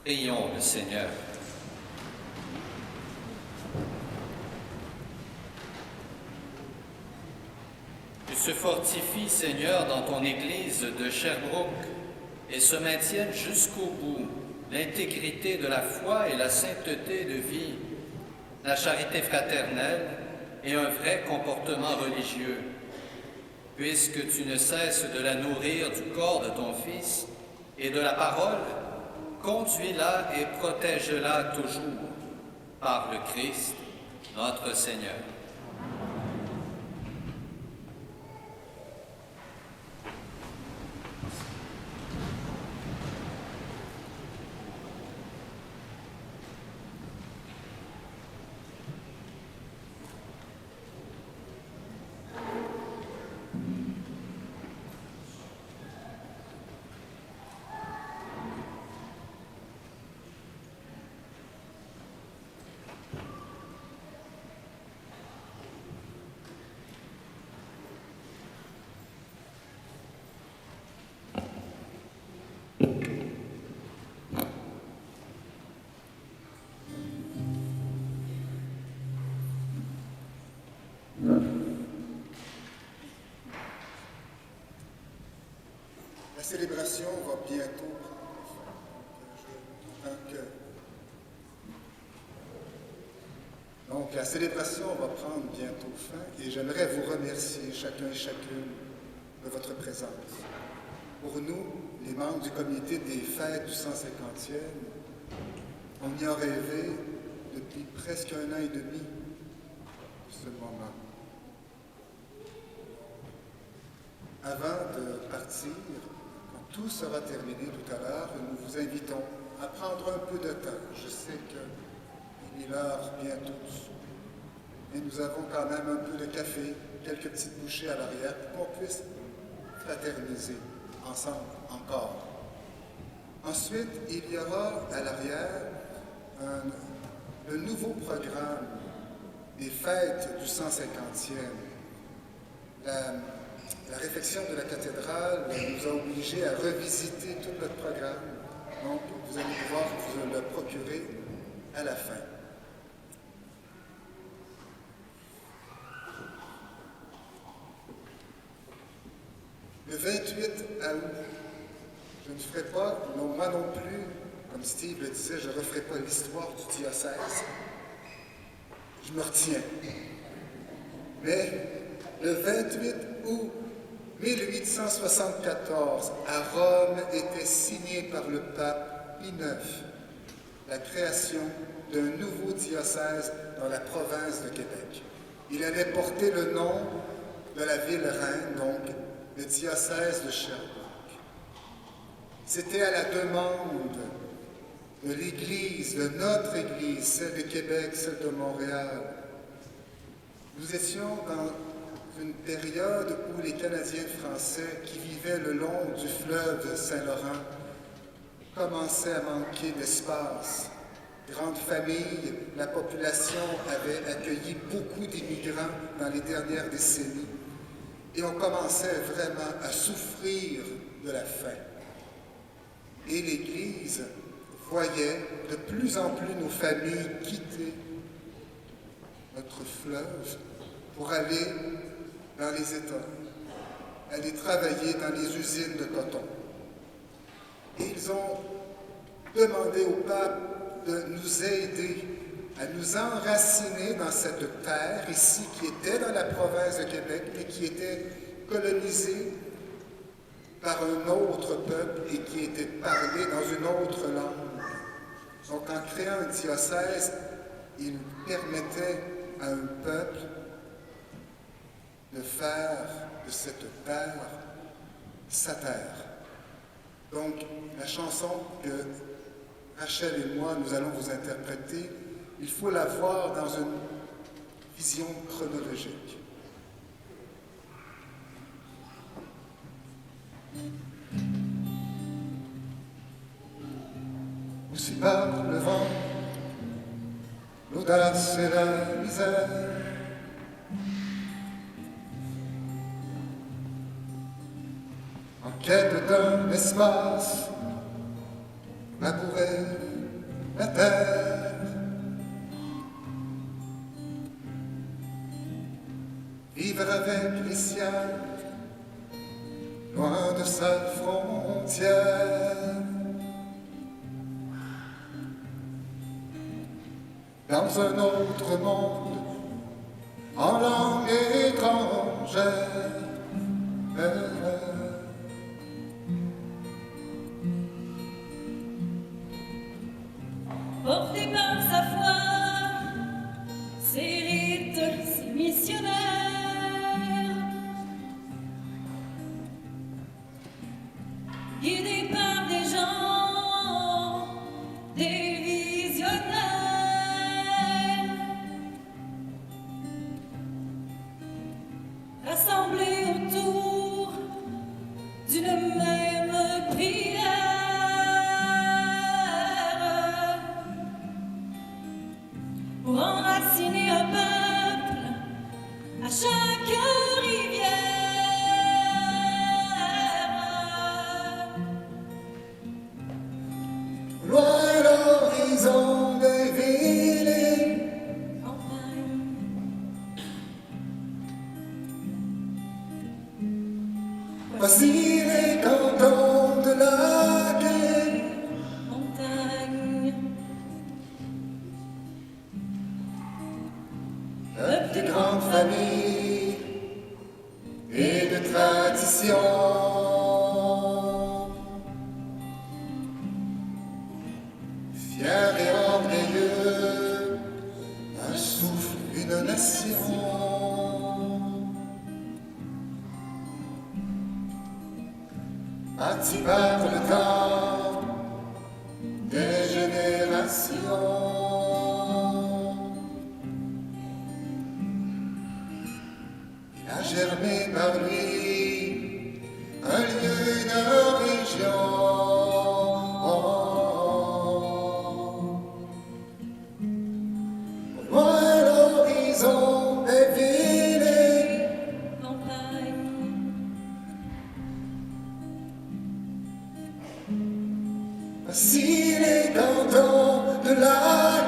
Prions le Seigneur. Tu se fortifies, Seigneur, dans ton Église de Sherbrooke et se maintiennent jusqu'au bout l'intégrité de la foi et la sainteté de vie, la charité fraternelle et un vrai comportement religieux. Puisque tu ne cesses de la nourrir du corps de ton Fils et de la parole, conduis-la et protège-la toujours par le Christ, notre Seigneur. La célébration va bientôt prendre fin. Donc, la célébration va prendre bientôt fin et j'aimerais vous remercier chacun et chacune de votre présence. Pour nous, les membres du comité des fêtes du 150e, on y a rêvé depuis presque 1 an et demi de ce moment. Avant de partir, quand tout sera terminé tout à l'heure, nous vous invitons à prendre un peu de temps. Je sais qu'il est l'heure bientôt, mais nous avons quand même un peu de café, quelques petites bouchées à l'arrière pour qu'on puisse fraterniser ensemble encore. Ensuite, il y aura à l'arrière le nouveau programme des fêtes du 150e. La réfection de la cathédrale nous a obligés à revisiter tout notre programme. Donc, vous allez pouvoir vous le procurer à la fin. Le 28 août, je ne ferai pas, non, moi non plus, comme Steve le disait, je ne referai pas l'histoire du diocèse. Je me retiens. Mais le 28 août 1874, à Rome, était signé par le pape Pie IX la création d'un nouveau diocèse dans la province de Québec. Il allait porter le nom de la ville reine, donc le diocèse de Sherbrooke. C'était à la demande de l'Église, de notre Église, celle de Québec, celle de Montréal. Nous étions dans une période où les Canadiens français qui vivaient le long du fleuve Saint-Laurent commençaient à manquer d'espace. Grande famille, la population avait accueilli beaucoup d'immigrants dans les dernières décennies et on commençait vraiment à souffrir de la faim. Et l'Église voyait de plus en plus nos familles quitter notre fleuve pour aller dans les États, aller travailler dans les usines de coton. Et ils ont demandé au pape de nous aider à nous enraciner dans cette terre ici qui était dans la province de Québec, mais qui était colonisée par un autre peuple et qui était parlée dans une autre langue. Donc en créant un diocèse, il permettait à un peuple de faire de cette terre sa terre. Donc, la chanson que Rachel et moi, nous allons vous interpréter, il faut la voir dans une vision chronologique. Aussi par le vent, l'audace et la misère, en quête d'un espace, labourer la terre. Vivre avec les siens, loin de sa frontière. Dans un autre monde, en langue étrangère. Porté par sa foi, ses rites, ses missionnaires, guidé par des gens, des visionnaires, rassemblés autour d'une même prière. Pour enraciner un peuple à chaque rivière. Loin l'horizon des villes et campagnes, voici les cantons de la guerre. montagnes, tradition. Fier et orgueilleux, un souffle, une nation. Bâti par le temps des générations. Il a germé par lui un lieu, une région. Au loin l'horizon des villes et campagnes. Voici les cantons de la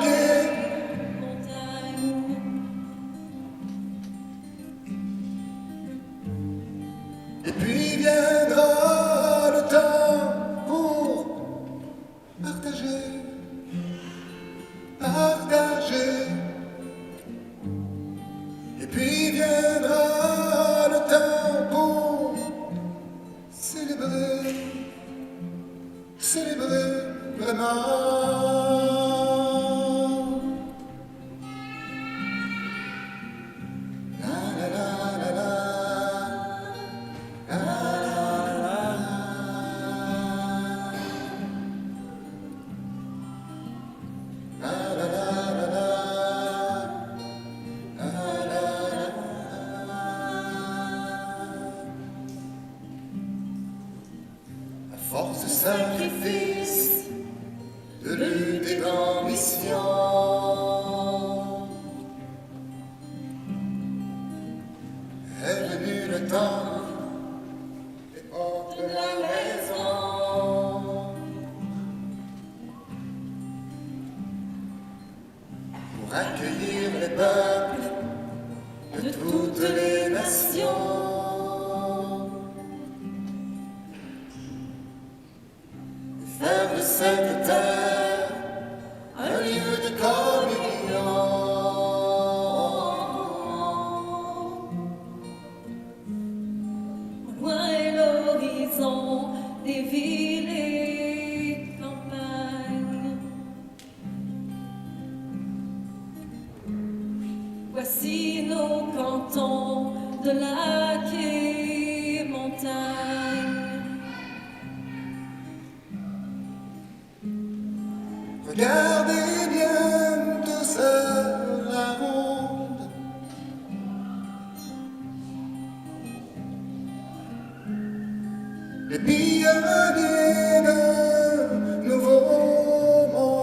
guerre. Et puis viendra le temps pour partager, partager. Et puis viendra le temps pour célébrer, célébrer vraiment. La la la la la. Force de sacrifice, de lutte et d'ambition, est venu le temps des portes de la raison. Pour accueillir les peuples de toutes les nations. Faire de cette terre un lieu de communion. Au loin est l'horizon des villes et campagnes. Voici nos cantons de lacs et montagnes. Regardez bien tout ça, la ronde. Les pionniers d'un nouveau monde.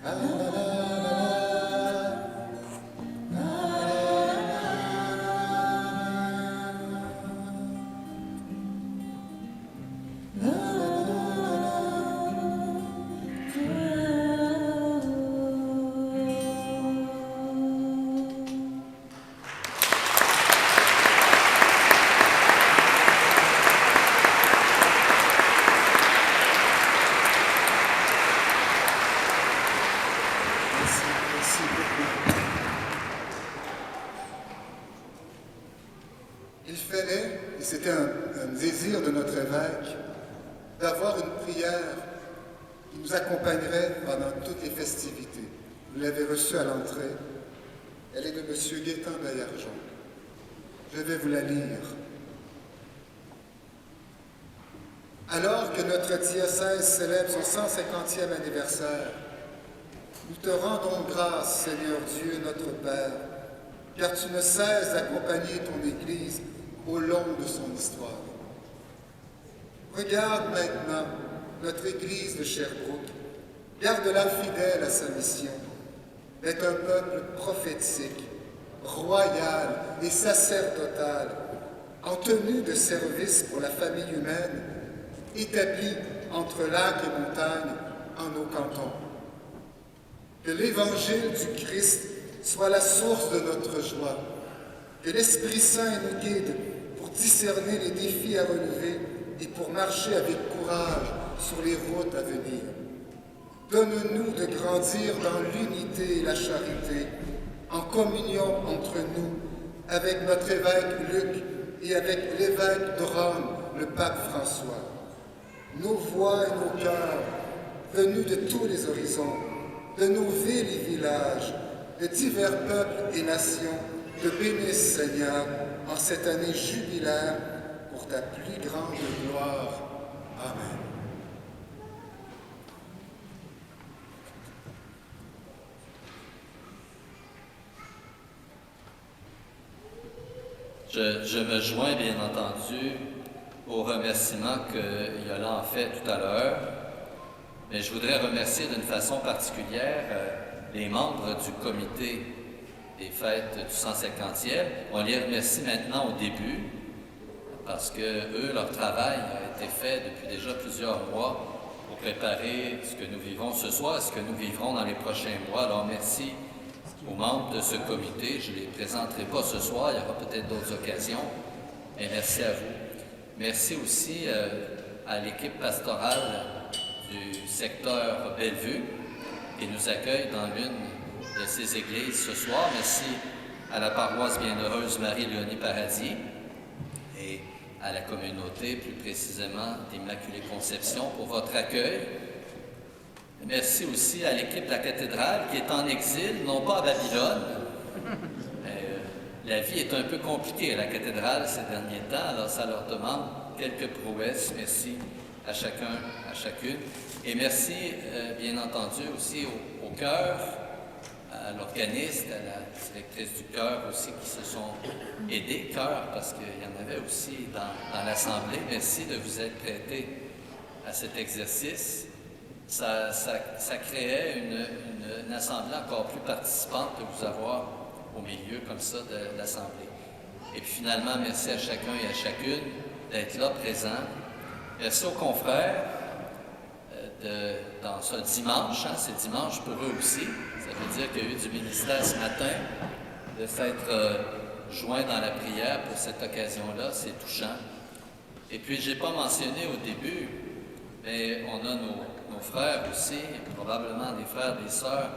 Ah, la, la, la, la. Merci beaucoup. Il fallait, et c'était un désir de notre évêque, d'avoir une prière qui nous accompagnerait pendant toutes les festivités. Vous l'avez reçue à l'entrée. Elle est de M. Gaétan Baillargeon. Je vais vous la lire. Alors que notre diocèse célèbre son 150e anniversaire, nous te rendons grâce, Seigneur Dieu, notre Père, car tu ne cesses d'accompagner ton Église au long de son histoire. Regarde maintenant notre Église de Sherbrooke, garde-la fidèle à sa mission, d'être un peuple prophétique, royal et sacerdotal, en tenue de service pour la famille humaine, établi entre lacs et montagnes en nos cantons. Que l'Évangile du Christ soit la source de notre joie, que l'Esprit Saint nous guide pour discerner les défis à relever et pour marcher avec courage sur les routes à venir. Donne-nous de grandir dans l'unité et la charité, en communion entre nous, avec notre évêque Luc et avec l'évêque de Rome, le pape François. Nos voix et nos cœurs, venus de tous les horizons, de nos villes et villages, de divers peuples et nations, te bénissent, Seigneur, en cette année jubilaire, pour ta plus grande gloire. Amen. Je me joins, bien entendu, aux remerciements que Yolande a fait tout à l'heure, mais je voudrais remercier d'une façon particulière les membres du comité des fêtes du 150e. On les remercie maintenant au début, parce que eux, leur travail a été fait depuis déjà plusieurs mois pour préparer ce que nous vivons ce soir et ce que nous vivrons dans les prochains mois. Alors merci aux membres de ce comité. Je ne les présenterai pas ce soir, il y aura peut-être d'autres occasions, mais merci à vous. Merci aussi à l'équipe pastorale du secteur Bellevue qui nous accueille dans l'une de ces églises ce soir. Merci à la paroisse Bienheureuse Marie-Léonie Paradis et à la communauté, plus précisément d'Immaculée Conception, pour votre accueil. Merci aussi à l'équipe de la cathédrale qui est en exil, non pas à Babylone. La vie est un peu compliquée à la cathédrale ces derniers temps, alors ça leur demande quelques prouesses. Merci à chacun, à chacune. Et merci, bien entendu, aussi au chœur, à l'organiste, à la directrice du chœur aussi qui se sont aidés, chœur, parce qu'il y en avait aussi dans l'Assemblée. Merci de vous être prêtés à cet exercice. Ça créait une assemblée encore plus participante de vous avoir au milieu comme ça de l'assemblée. Et puis finalement, merci à chacun et à chacune d'être là, présent. Merci aux confrères dans ce dimanche. C'est dimanche pour eux aussi. Ça veut dire qu'il y a eu du ministère ce matin, de s'être joints dans la prière pour cette occasion-là. C'est touchant. Et puis, je n'ai pas mentionné au début, mais on a nos frères aussi, probablement des frères et des sœurs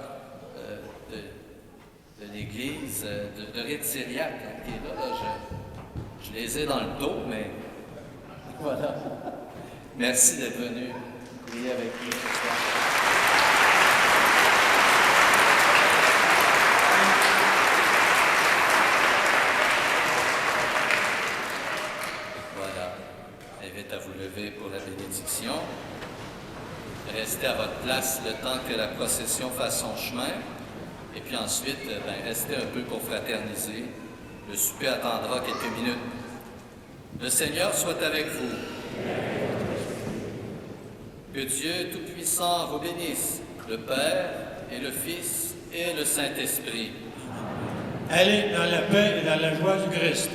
de l'Église de Rite-Syriac qui est là. Je les ai dans le dos, mais voilà. Merci d'être venu prier avec nous ce soir. Voilà. J'invite à vous lever pour la bénédiction. Restez à votre place le temps que la procession fasse son chemin. Et puis ensuite, restez un peu pour fraterniser. Le souper attendra quelques minutes. Le Seigneur soit avec vous. Que Dieu Tout-Puissant vous bénisse, le Père et le Fils et le Saint-Esprit. Allez dans la paix et dans la joie du Christ.